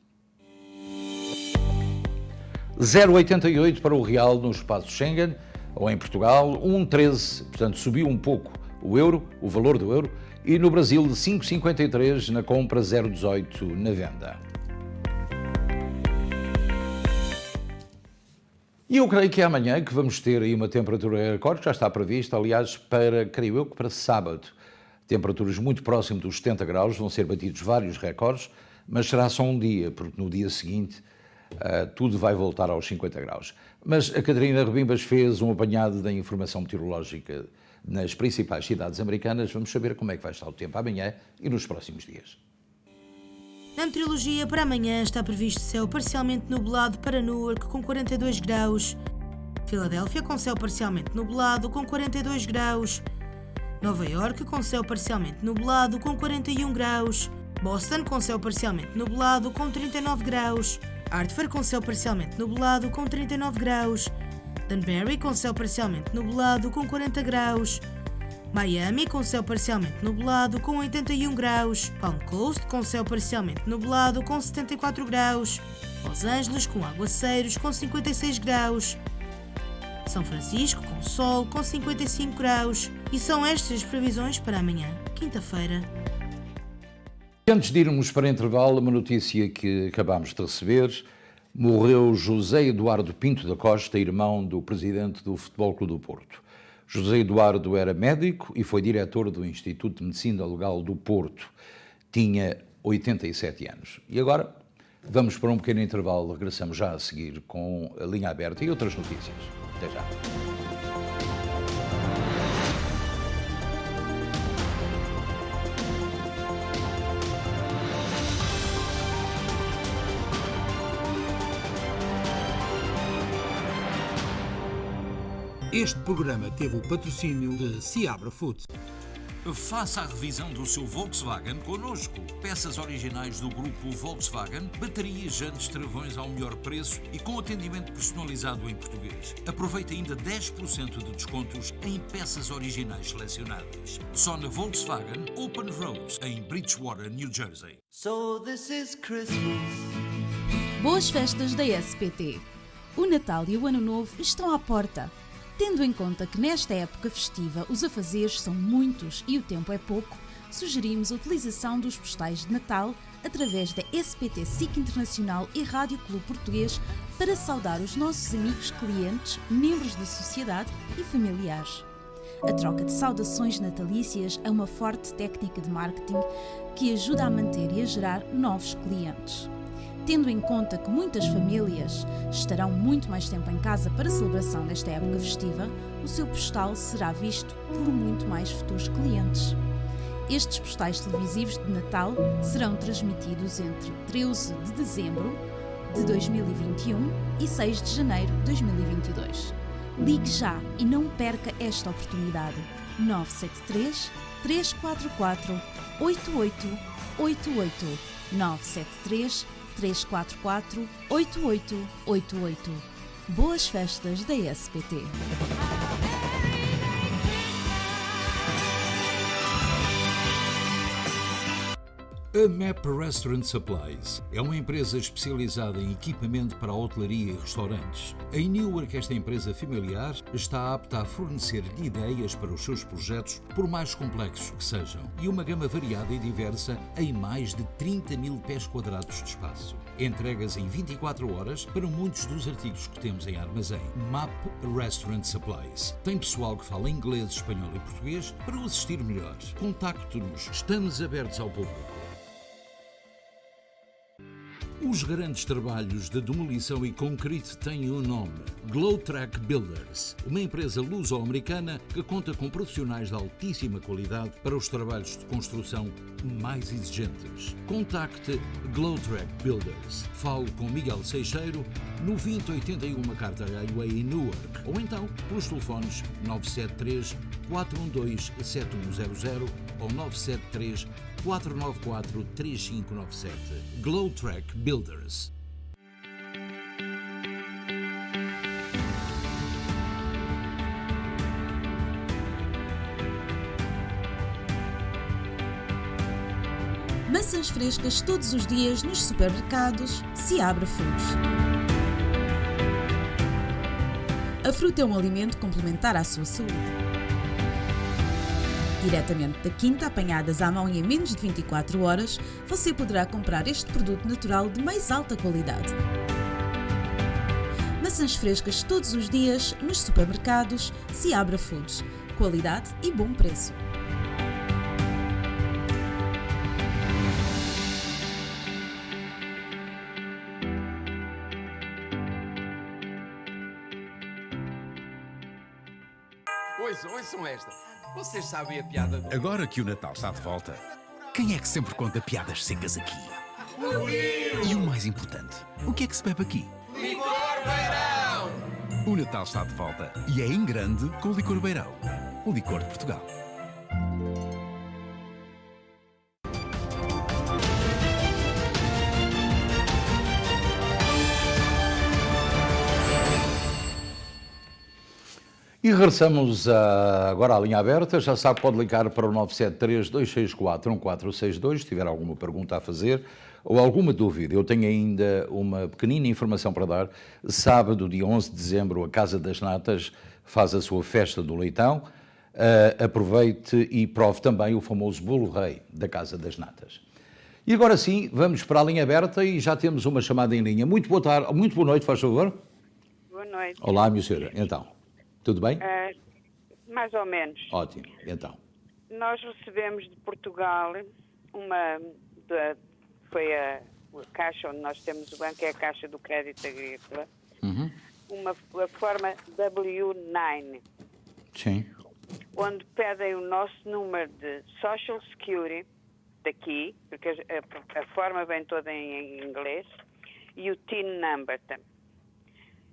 0,88 para o real no espaço Schengen, ou em Portugal, 1,13, portanto subiu um pouco o euro, o valor do euro, e no Brasil de 5,53 na compra, 0,18 na venda. E eu creio que é amanhã que vamos ter aí uma temperatura recorde, que já está prevista, aliás, creio eu que para sábado. Temperaturas muito próximas dos 70 graus, vão ser batidos vários recordes, mas será só um dia, porque no dia seguinte tudo vai voltar aos 50 graus. Mas a Catarina Rebimbas fez um apanhado da informação meteorológica nas principais cidades americanas. Vamos saber como é que vai estar o tempo amanhã e nos próximos dias. Na meteorologia, para amanhã está previsto céu parcialmente nublado para Newark com 42 graus, Filadélfia com céu parcialmente nublado com 42 graus, Nova Iorque com céu parcialmente nublado com 41 graus, Boston com céu parcialmente nublado com 39 graus, Hartford com céu parcialmente nublado com 39 graus, Danbury com céu parcialmente nublado com 40 graus, Miami com céu parcialmente nublado com 81 graus, Palm Coast com céu parcialmente nublado com 74 graus, Los Angeles com aguaceiros com 56 graus, São Francisco com sol com 55 graus. E são estas as previsões para amanhã, quinta-feira. Antes de irmos para intervalo, uma notícia que acabámos de receber. Morreu José Eduardo Pinto da Costa, irmão do presidente do Futebol Clube do Porto. José Eduardo era médico e foi diretor do Instituto de Medicina Legal do Porto. Tinha 87 anos. E agora vamos para um pequeno intervalo. Regressamos já a seguir com a linha aberta e outras notícias. Até já. Este programa teve o patrocínio de Seabra Foods. Faça a revisão do seu Volkswagen connosco. Peças originais do grupo Volkswagen, baterias, jantes, travões ao melhor preço e com atendimento personalizado em português. Aproveite ainda 10% de descontos em peças originais selecionadas. Só na Volkswagen Open Roads, em Bridgewater, New Jersey. So this is Christmas. Boas festas da SPT. O Natal e o Ano Novo estão à porta. Tendo em conta que nesta época festiva os afazeres são muitos e o tempo é pouco, sugerimos a utilização dos postais de Natal através da SPT SIC Internacional e Rádio Clube Português para saudar os nossos amigos clientes, membros da sociedade e familiares. A troca de saudações natalícias é uma forte técnica de marketing que ajuda a manter e a gerar novos clientes. Tendo em conta que muitas famílias estarão muito mais tempo em casa para a celebração desta época festiva, o seu postal será visto por muito mais futuros clientes. Estes postais televisivos de Natal serão transmitidos entre 13 de dezembro de 2021 e 6 de janeiro de 2022. Ligue já e não perca esta oportunidade. 973 344 8888 973 344 8888. Boas festas da SPT. A MAP Restaurant Supplies é uma empresa especializada em equipamento para hotelaria e restaurantes. Em Newark, esta empresa familiar está apta a fornecer-lhe ideias para os seus projetos, por mais complexos que sejam, e uma gama variada e diversa em mais de 30 mil pés quadrados de espaço. Entregas em 24 horas para muitos dos artigos que temos em armazém. MAP Restaurant Supplies. Tem pessoal que fala inglês, espanhol e português para o assistir melhor. Contacte-nos. Estamos abertos ao público. Os grandes trabalhos de demolição e concreto têm um nome: Glowtrack Builders, uma empresa luso-americana que conta com profissionais de altíssima qualidade para os trabalhos de construção mais exigentes. Contacte Glowtrack Builders. Fale com Miguel Seixeiro no 2081 Carter Highway em Newark, ou então pelos telefones 973 412 7100 ou 973 494 3597. Glowtrack Builders. Maçãs frescas todos os dias nos supermercados Seabra Frutos. A fruta é um alimento complementar à sua saúde. Diretamente da quinta, apanhadas à mão e em menos de 24 horas, você poderá comprar este produto natural de mais alta qualidade. Maçãs frescas todos os dias nos supermercados Seabra Foods. Qualidade e bom preço. Ouçam esta. Vocês sabem a piada do... Agora que o Natal está de volta, quem é que sempre conta piadas secas aqui? E o mais importante, o que é que se bebe aqui? Licor Beirão! O Natal está de volta e é em grande com o Licor Beirão, o licor de Portugal. E regressamos agora à linha aberta. Já sabe, pode ligar para o 973-264-1462 se tiver alguma pergunta a fazer ou alguma dúvida. Eu tenho ainda uma pequenina informação para dar. Sábado, dia 11 de dezembro, a Casa das Natas faz a sua festa do leitão. Aproveite e prove também o famoso bolo rei da Casa das Natas. E agora sim, vamos para a linha aberta e já temos uma chamada em linha. Muito boa tarde, muito boa noite, faz favor. Boa noite. Olá, minha senhora. Então, tudo bem? Mais ou menos. Ótimo. Então. Nós recebemos de Portugal foi a caixa onde nós temos o banco, é a Caixa do Crédito Agrícola, uma forma W9. Sim. Onde pedem o nosso número de Social Security, daqui, porque a forma vem toda em inglês, e o TIN number também.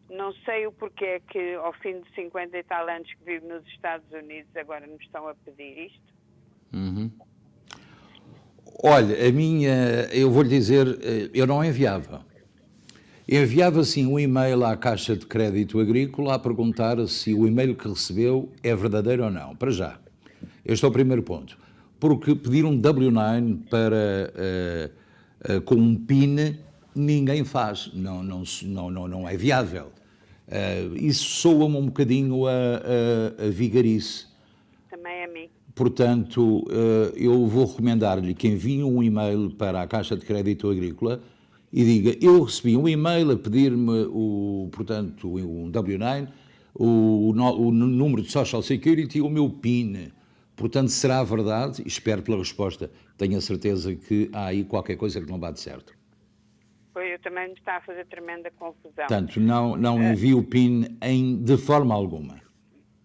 Não sei o porquê que, ao fim de 50 e tal anos que vivo nos Estados Unidos, agora me estão a pedir isto. Olha, eu vou-lhe dizer, eu não enviava. Enviava, sim, um e-mail à Caixa de Crédito Agrícola a perguntar se o e-mail que recebeu é verdadeiro ou não, para já. Este é o primeiro ponto. Porque pedir um W9 com um PIN... ninguém faz, não é viável. Isso soa-me um bocadinho a vigarice. Também a mim. Portanto, eu vou recomendar-lhe que envie um e-mail para a Caixa de Crédito Agrícola e diga: eu recebi um e-mail a pedir-me um W9, o número de Social Security e o meu PIN. Portanto, será verdade? Espero pela resposta. Tenho a certeza que há aí qualquer coisa que não bate certo. Eu também me está a fazer tremenda confusão. Portanto, não envio o PIN de forma alguma.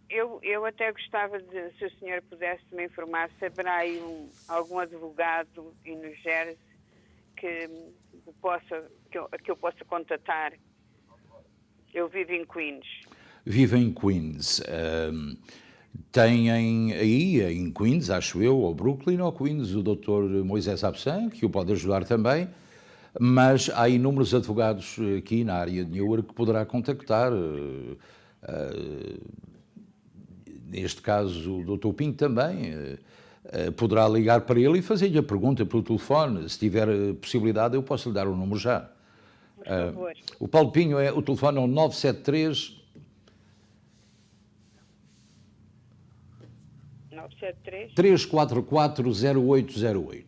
Eu até gostava de, se o senhor pudesse me informar, se haverá aí algum advogado em New Jersey que eu possa contatar. Eu vivo em Queens. Vivo em Queens. Têm aí em Queens, acho eu, ou Brooklyn ou Queens, o Dr. Moisés Absan, que o pode ajudar também. Mas há inúmeros advogados aqui na área de Newark que poderá contactar. Neste caso, o Dr. Pinto também poderá ligar para ele e fazer-lhe a pergunta pelo telefone. Se tiver possibilidade, eu posso lhe dar o número já. Por favor. O Paulo Pinho, o telefone é o 973... 344-0808.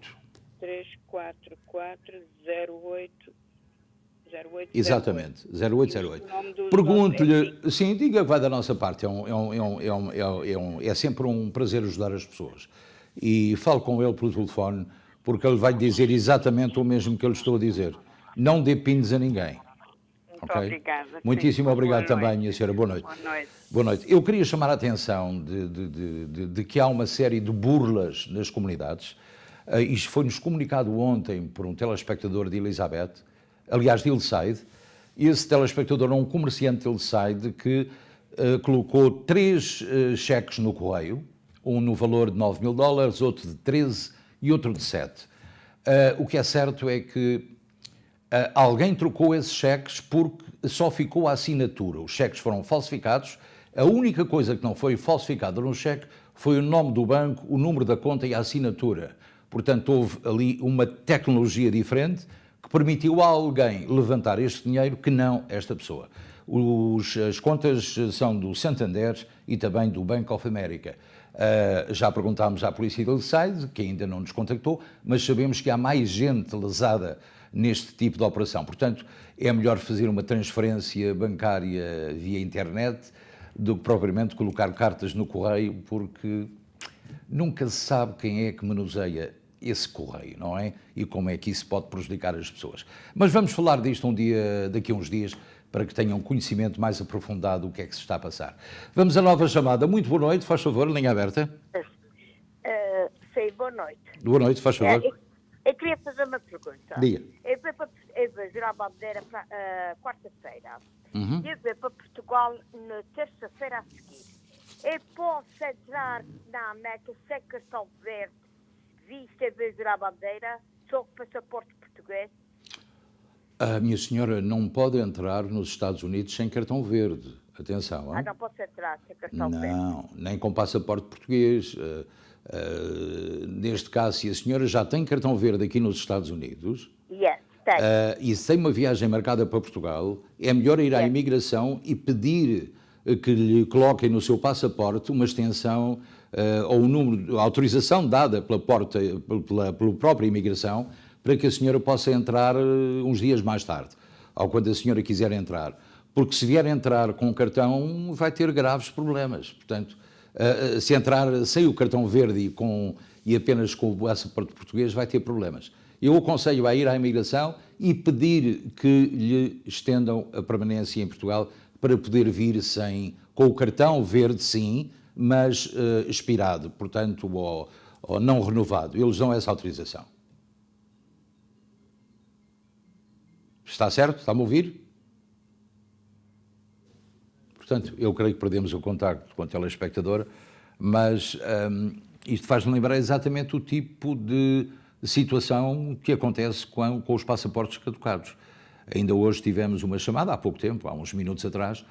344-0808. Exatamente, 0808. Pergunte-lhe, sim, diga que vai da nossa parte, é sempre um prazer ajudar as pessoas. E fale com ele pelo telefone, porque ele vai dizer exatamente o mesmo que eu lhe estou a dizer. Não dê pinos a ninguém. Muito obrigada. Muitíssimo obrigado também, minha senhora. Boa noite. Boa noite. Boa noite. Eu queria chamar a atenção de que há uma série de burlas nas comunidades. Isto foi-nos comunicado ontem por um telespectador de Elizabeth, aliás, de Hillside. Esse telespectador é um comerciante de Hillside que colocou 3 cheques no correio, um no valor de $9.000, outro de 13 e outro de 7. O que é certo é que alguém trocou esses cheques porque só ficou a assinatura. Os cheques foram falsificados. A única coisa que não foi falsificada no cheque foi o nome do banco, o número da conta e a assinatura. Portanto, houve ali uma tecnologia diferente que permitiu a alguém levantar este dinheiro que não esta pessoa. As contas são do Santander e também do Bank of America. Já perguntámos à polícia de Hillside, que ainda não nos contactou, mas sabemos que há mais gente lesada neste tipo de operação. Portanto, é melhor fazer uma transferência bancária via internet do que propriamente colocar cartas no correio, porque nunca se sabe quem é que manuseia esse correio, não é? E como é que isso pode prejudicar as pessoas. Mas vamos falar disto daqui a uns dias, para que tenham conhecimento mais aprofundado do que é que se está a passar. Vamos à nova chamada. Muito boa noite, faz favor, linha aberta. Sim, boa noite. Boa noite, faz favor. Eu queria fazer uma pergunta. Diga. Eu vou virar a bandeira quarta-feira. Uhum. Eu vou para Portugal na terça-feira a seguir. Eu posso entrar na América sem cartão verde, visto eu vou virar a bandeira, só com passaporte português? A minha senhora não pode entrar nos Estados Unidos sem cartão verde. Atenção. Não posso entrar sem cartão verde? Não, nem com passaporte português. Neste caso, se a senhora já tem cartão verde aqui nos Estados Unidos, tem. E se tem uma viagem marcada para Portugal, é melhor ir à imigração e pedir que lhe coloquem no seu passaporte uma extensão ou um número, a autorização dada pela própria imigração, para que a senhora possa entrar uns dias mais tarde, ou quando a senhora quiser entrar. Porque se vier entrar com o cartão, vai ter graves problemas. Portanto, se entrar sem o cartão verde e apenas com o passaporte português, vai ter problemas. Eu aconselho a ir à imigração e pedir que lhe estendam a permanência em Portugal para poder vir com o cartão verde, sim, mas expirado, portanto, ou não renovado. Eles dão essa autorização. Está certo? Está-me a ouvir? Portanto, eu creio que perdemos o contacto com a telespectadora, mas isto faz-me lembrar exatamente o tipo de situação que acontece com os passaportes caducados. Ainda hoje tivemos uma chamada, há pouco tempo, há uns minutos atrás,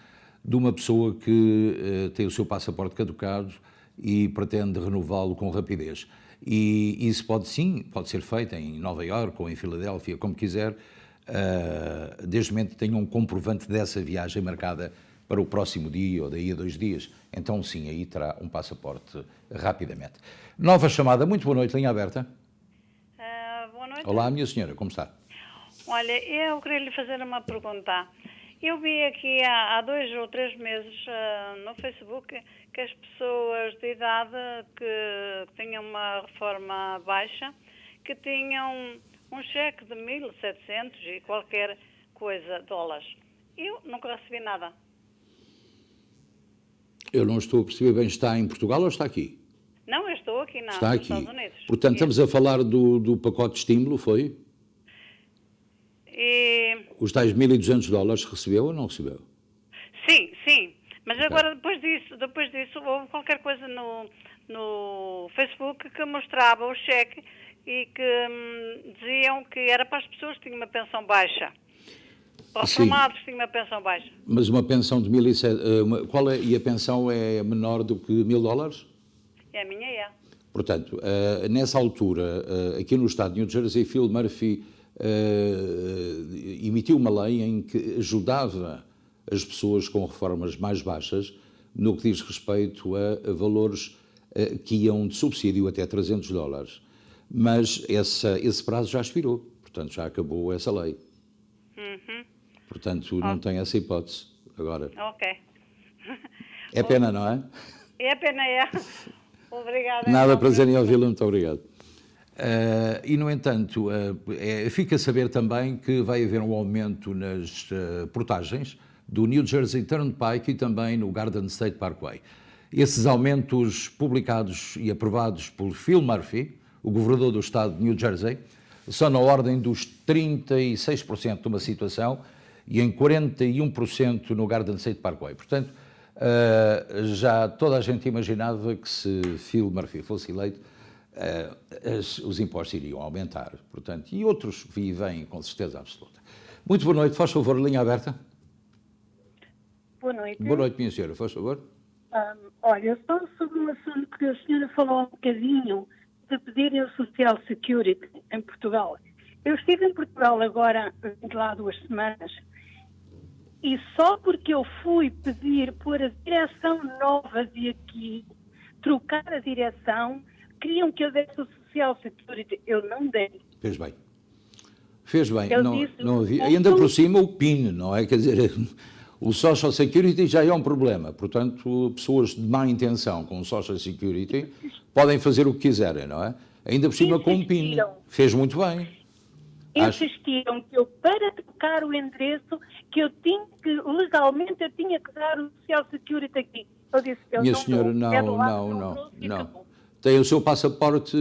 de uma pessoa que tem o seu passaporte caducado e pretende renová-lo com rapidez. E isso pode ser feito em Nova Iorque ou em Filadélfia, como quiser, desde o momento que tenha um comprovante dessa viagem marcada para o próximo dia ou daí a 2 dias. Então, sim, aí terá um passaporte rapidamente. Nova chamada. Muito boa noite, linha aberta. Boa noite. Olá, minha senhora, como está? Olha, eu queria lhe fazer uma pergunta. Eu vi aqui há 2 ou 3 meses no Facebook que as pessoas de idade que tinham uma reforma baixa, que tinham um cheque de 1.700 e qualquer coisa dólares. Eu nunca recebi nada. Eu não estou a perceber bem, está em Portugal ou está aqui? Não, eu estou aqui nos Estados Unidos. Portanto, estamos a falar do pacote de estímulo, foi? Os tais $1.200 recebeu ou não recebeu? Sim. Mas agora, depois disso, houve qualquer coisa no Facebook que mostrava o cheque e que diziam que era para as pessoas que tinham uma pensão baixa. Para os formados que tinham uma pensão baixa. Mas uma pensão de 1.700... E a pensão é menor do que $1.000? A minha é. Portanto, nessa altura, aqui no estado de New Jersey, Phil Murphy emitiu uma lei em que ajudava as pessoas com reformas mais baixas no que diz respeito a valores que iam de subsídio até $300. Mas esse prazo já expirou, portanto já acabou essa lei. Portanto, não tem essa hipótese agora. Ok. É pena, não é? É pena, é. Obrigada. Nada, prazer em ouvi-lo, muito obrigado. E, no entanto, fica a saber também que vai haver um aumento nas portagens do New Jersey Turnpike e também no Garden State Parkway. Esses aumentos publicados e aprovados por Phil Murphy, o governador do estado de New Jersey, são na ordem dos 36% numa situação e em 41% no Garden State Parkway. Portanto, já toda a gente imaginava que se Phil Murphy fosse eleito, os impostos iriam aumentar. Portanto, e outros vêm com certeza absoluta. Muito boa noite, faz favor, linha aberta. Boa noite. Boa noite, minha senhora, faz favor. Olha, só sobre um assunto que a senhora falou um bocadinho, de pedirem o Social Security em Portugal. Eu estive em Portugal agora, lá 2 semanas, e só porque eu fui pedir por a direção nova de aqui, trocar a direção, queriam que eu desse o Social Security. Eu não dei. Fez bem. Fez bem. Eu não, disse, não havia. Ainda por cima o PIN, não é? Quer dizer, o Social Security já é um problema. Portanto, pessoas de má intenção com o Social Security podem fazer o que quiserem, não é? Ainda por cima com o PIN. Fez muito bem. Insistiram que eu, para trocar o endereço, que eu tinha que, legalmente, eu tinha que dar o Social Security aqui. Eu disse, eu Minha não senhora, dou. não. Tem o seu passaporte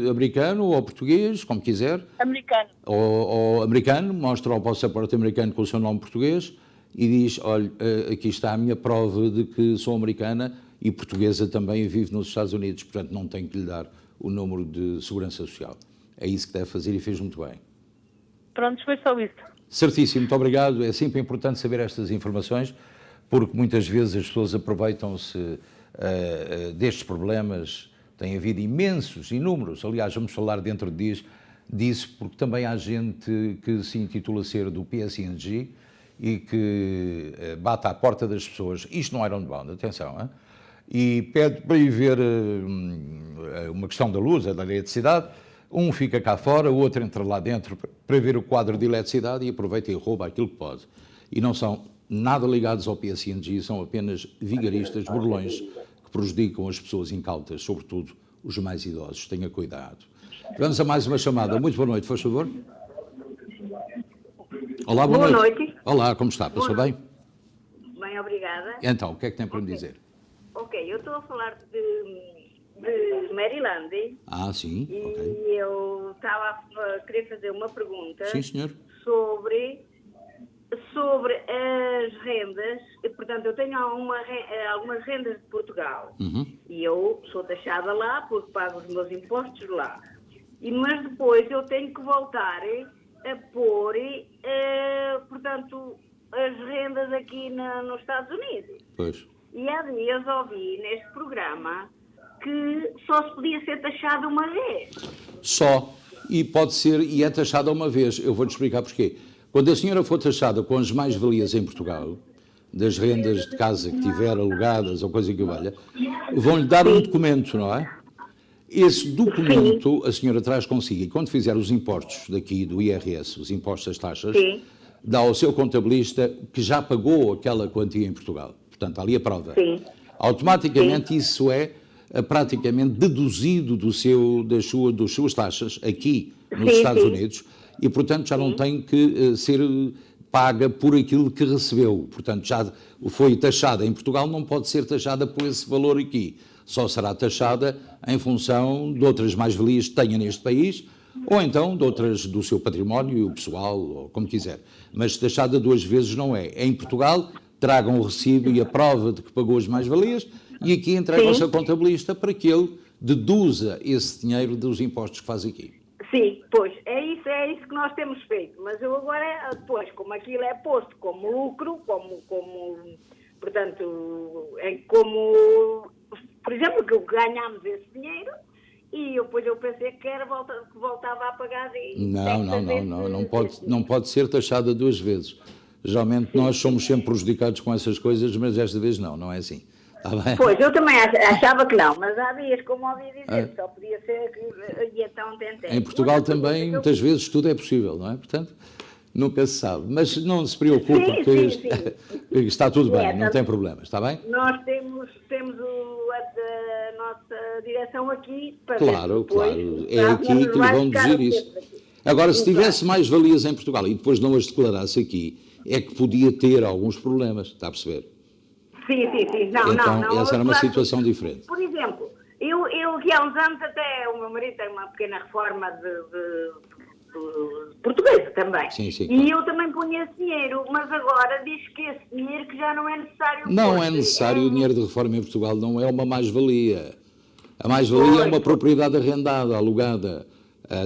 americano ou português, como quiser. Americano. Ou americano, mostra o passaporte americano com o seu nome português e diz, olha, aqui está a minha prova de que sou americana e portuguesa também e vivo nos Estados Unidos, portanto não tenho que lhe dar o número de segurança social. É isso que deve fazer e fez muito bem. Pronto, foi só isso. Certíssimo, muito obrigado. É sempre importante saber estas informações, porque muitas vezes as pessoas aproveitam-se destes problemas. Tem havido imensos, inúmeros, aliás, vamos falar dentro de dias disso, porque também há gente que se intitula ser do PSG e que bate à porta das pessoas, isto não é Ironbound, atenção, hein? E pede para ir ver uma questão da luz, da eletricidade, um fica cá fora, o outro entra lá dentro para ver o quadro de eletricidade e aproveita e rouba aquilo que pode. E não são nada ligados ao PSG, são apenas vigaristas, burlões, que prejudicam as pessoas incautas, sobretudo os mais idosos. Tenha cuidado. Vamos a mais uma chamada. Muito boa noite, faz favor. Olá, boa noite. Olá, como está? Passou bem? Bem, obrigada. Então, o que é que tem para me dizer? Ok, eu estou a falar de Maryland. Ah, sim, e eu estava a querer fazer uma pergunta. Sim, senhor. Sobre as rendas. Portanto, eu tenho algumas rendas de Portugal. E eu sou taxada lá porque pago os meus impostos lá. Mas depois eu tenho que voltar a pôr, portanto, as rendas aqui nos Estados Unidos. Pois. E há dias ouvi neste programa que só se podia ser taxada uma vez. Só. E pode ser, e é taxada uma vez. Eu vou-te explicar porquê. Quando a senhora for taxada com as mais-valias em Portugal, das rendas de casa que tiver alugadas ou coisa que valha, vão-lhe dar um documento, não é? Esse documento a senhora traz consigo e quando fizer os impostos daqui do IRS, os impostos das taxas, dá ao seu contabilista que já pagou aquela quantia em Portugal. Portanto, ali a prova. Automaticamente isso é praticamente deduzido das suas taxas aqui nos Estados Unidos e, portanto, já não tem que ser paga por aquilo que recebeu. Portanto, já foi taxada em Portugal, não pode ser taxada por esse valor aqui. Só será taxada em função de outras mais-valias que tenha neste país ou então de outras do seu património pessoal, ou como quiser. Mas taxada 2 vezes não é. Em Portugal, tragam o recibo e a prova de que pagou as mais-valias e aqui entregam ao seu contabilista para que ele deduza esse dinheiro dos impostos que faz aqui. Sim, pois, é isso que nós temos feito. Mas eu agora, depois, como aquilo é posto como lucro, portanto, por exemplo, que ganhámos esse dinheiro e depois eu pensei que voltava a pagar. Não pode ser taxada 2 vezes. Geralmente nós somos sempre prejudicados com essas coisas, mas esta vez não é assim. Está bem? Pois, eu também achava que não, mas há dias, como ouvi dizer, só podia ser e então tentei. Em Portugal também, muitas vezes, tudo é possível, não é? Portanto, nunca se sabe. Mas não se preocupe, porque está tudo bem, não tem problemas, está bem? Nós temos a nossa direção aqui para Claro, ver depois, claro. É aqui que lhe vão dizer isso. Agora, se tivesse mais valias em Portugal e depois não as declarasse aqui, é que podia ter alguns problemas, está a perceber? Sim. Não, então, não. Essa era uma situação diferente. Por exemplo, eu aqui há uns anos até o meu marido tem uma pequena reforma de portuguesa também. Sim, e eu também punha esse dinheiro, mas agora diz que esse dinheiro que já não é necessário. Não é necessário, o dinheiro de reforma em Portugal não é uma mais-valia. A mais-valia é uma propriedade arrendada, alugada.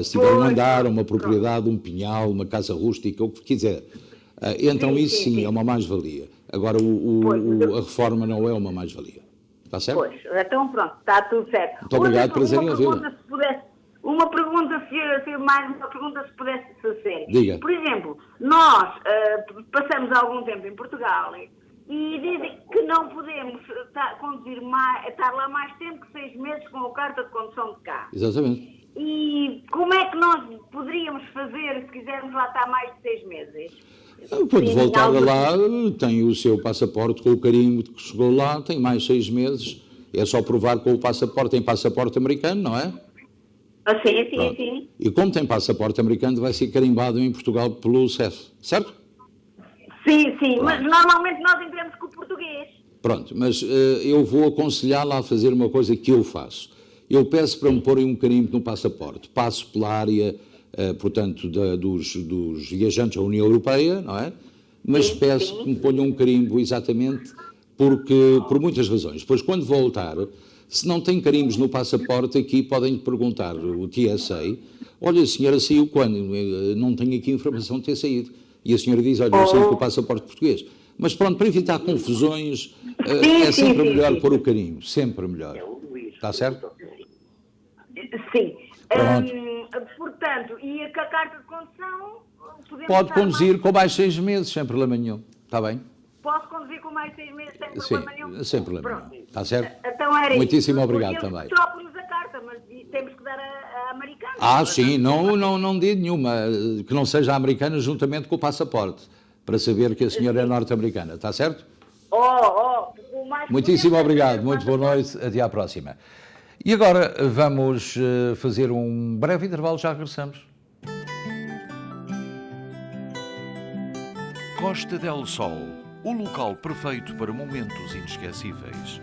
Se tiver um andar, uma propriedade, um pinhal, uma casa rústica, o que quiser. Então isso sim é uma mais-valia. Agora a reforma não é uma mais-valia. Está certo? Pois, então pronto, está tudo certo. Muito obrigado, prazer em ouvi-la. Uma pergunta, se pudesse ser. Diga. Por exemplo, nós passamos algum tempo em Portugal e dizem que não podemos estar lá mais tempo que 6 meses com a carta de condução de carro. Exatamente. E como é que nós poderíamos fazer se quisermos lá estar mais de 6 meses? Quando voltar lá, tem o seu passaporte com o carimbo de que chegou lá, tem mais 6 meses, é só provar com o passaporte, tem passaporte americano, não é? Sim. E como tem passaporte americano, vai ser carimbado em Portugal pelo CEF, certo? Sim, mas normalmente nós entramos com o português. Pronto, mas eu vou aconselhá-la a fazer uma coisa que eu faço. Eu peço para me porem um carimbo no passaporte, passo pela área, portanto, dos viajantes à União Europeia, não é? Mas peço que me ponham um carimbo exatamente por muitas razões. Depois, quando voltar, se não tem carimbos no passaporte, aqui podem perguntar o TSA, olha, a senhora saiu quando? Não tenho aqui informação de ter saído. E a senhora diz, olha, eu saí com o passaporte português. Mas pronto, para evitar confusões, é sempre melhor pôr o carimbo, sempre melhor. Está certo? Sim. Pronto. Portanto, e a carta de condução... Pode conduzir com mais 6 meses, sem problema nenhum. Está bem? Posso conduzir com mais 6 meses sem problema nenhum? Sim, sem problema nenhum. Está certo? Então era muitíssimo isso. Obrigado também. Trocam-nos a carta, mas temos que dar a americana. Sim, não digo nenhuma, que não seja americana juntamente com o passaporte, para saber que a senhora é norte-americana. Está certo? Muitíssimo obrigado. Muito boa noite. Até à próxima. E agora vamos fazer um breve intervalo, já regressamos. Costa del Sol, o local perfeito para momentos inesquecíveis.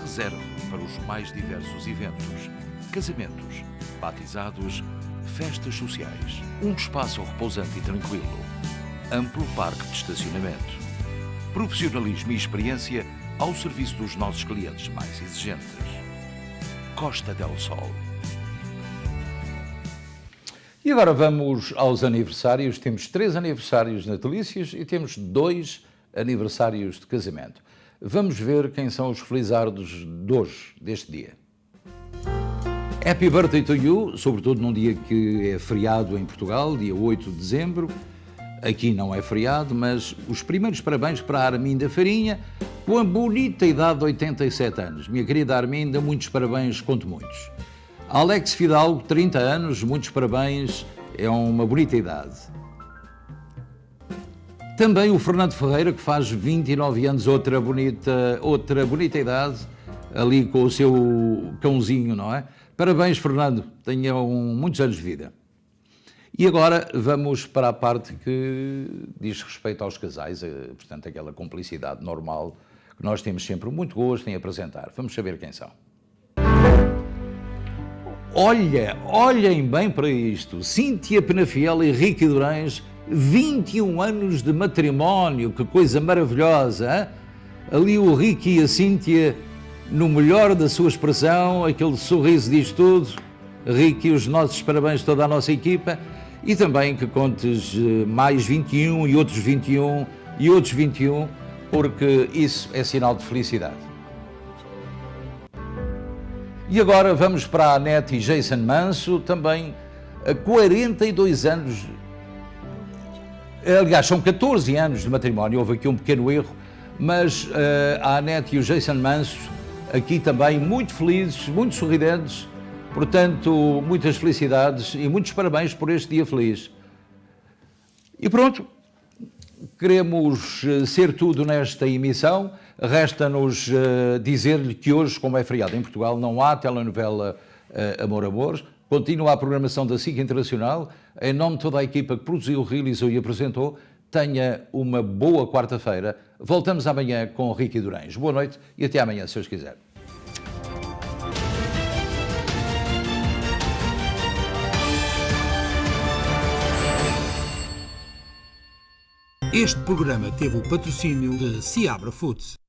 Reserve para os mais diversos eventos, casamentos, batizados, festas sociais. Um espaço repousante e tranquilo. Amplo parque de estacionamento. Profissionalismo e experiência ao serviço dos nossos clientes mais exigentes. Costa del Sol. E agora vamos aos aniversários. Temos 3 aniversários natalícios e temos 2 aniversários de casamento. Vamos ver quem são os felizardos de hoje, deste dia. Happy birthday to you, sobretudo num dia que é feriado em Portugal, dia 8 de dezembro. Aqui não é feriado, mas os primeiros parabéns para a Arminda Farinha, com a bonita idade de 87 anos. Minha querida Arminda, muitos parabéns, conto muitos. Alex Fidalgo, 30 anos, muitos parabéns, é uma bonita idade. Também o Fernando Ferreira, que faz 29 anos, outra bonita idade, ali com o seu cãozinho, não é? Parabéns, Fernando, tenham muitos anos de vida. E agora vamos para a parte que diz respeito aos casais, portanto, aquela cumplicidade normal que nós temos sempre muito gosto em apresentar. Vamos saber quem são. Olhem bem para isto. Cíntia Penafiel e Ricky Durães, 21 anos de matrimónio, que coisa maravilhosa, hein? Ali o Ricky e a Cíntia, no melhor da sua expressão, aquele sorriso diz tudo. Ricky, os nossos parabéns a toda a nossa equipa e também que contes mais 21 e outros 21 e outros 21, porque isso é sinal de felicidade. E agora vamos para a Anete e Jason Manso, também a 42 anos, aliás, são 14 anos de matrimónio, houve aqui um pequeno erro, mas a Anete e o Jason Manso, aqui também muito felizes, muito sorridentes, portanto, muitas felicidades e muitos parabéns por este dia feliz. E pronto, queremos ser tudo nesta emissão. Resta-nos dizer-lhe que hoje, como é feriado em Portugal, não há telenovela Amor Amores. Continua a programação da SIC Internacional. Em nome de toda a equipa que produziu, realizou e apresentou, tenha uma boa quarta-feira. Voltamos amanhã com o Ricky Durães. Boa noite e até amanhã, se Deus quiser. Este programa teve o patrocínio de Seabra Foods.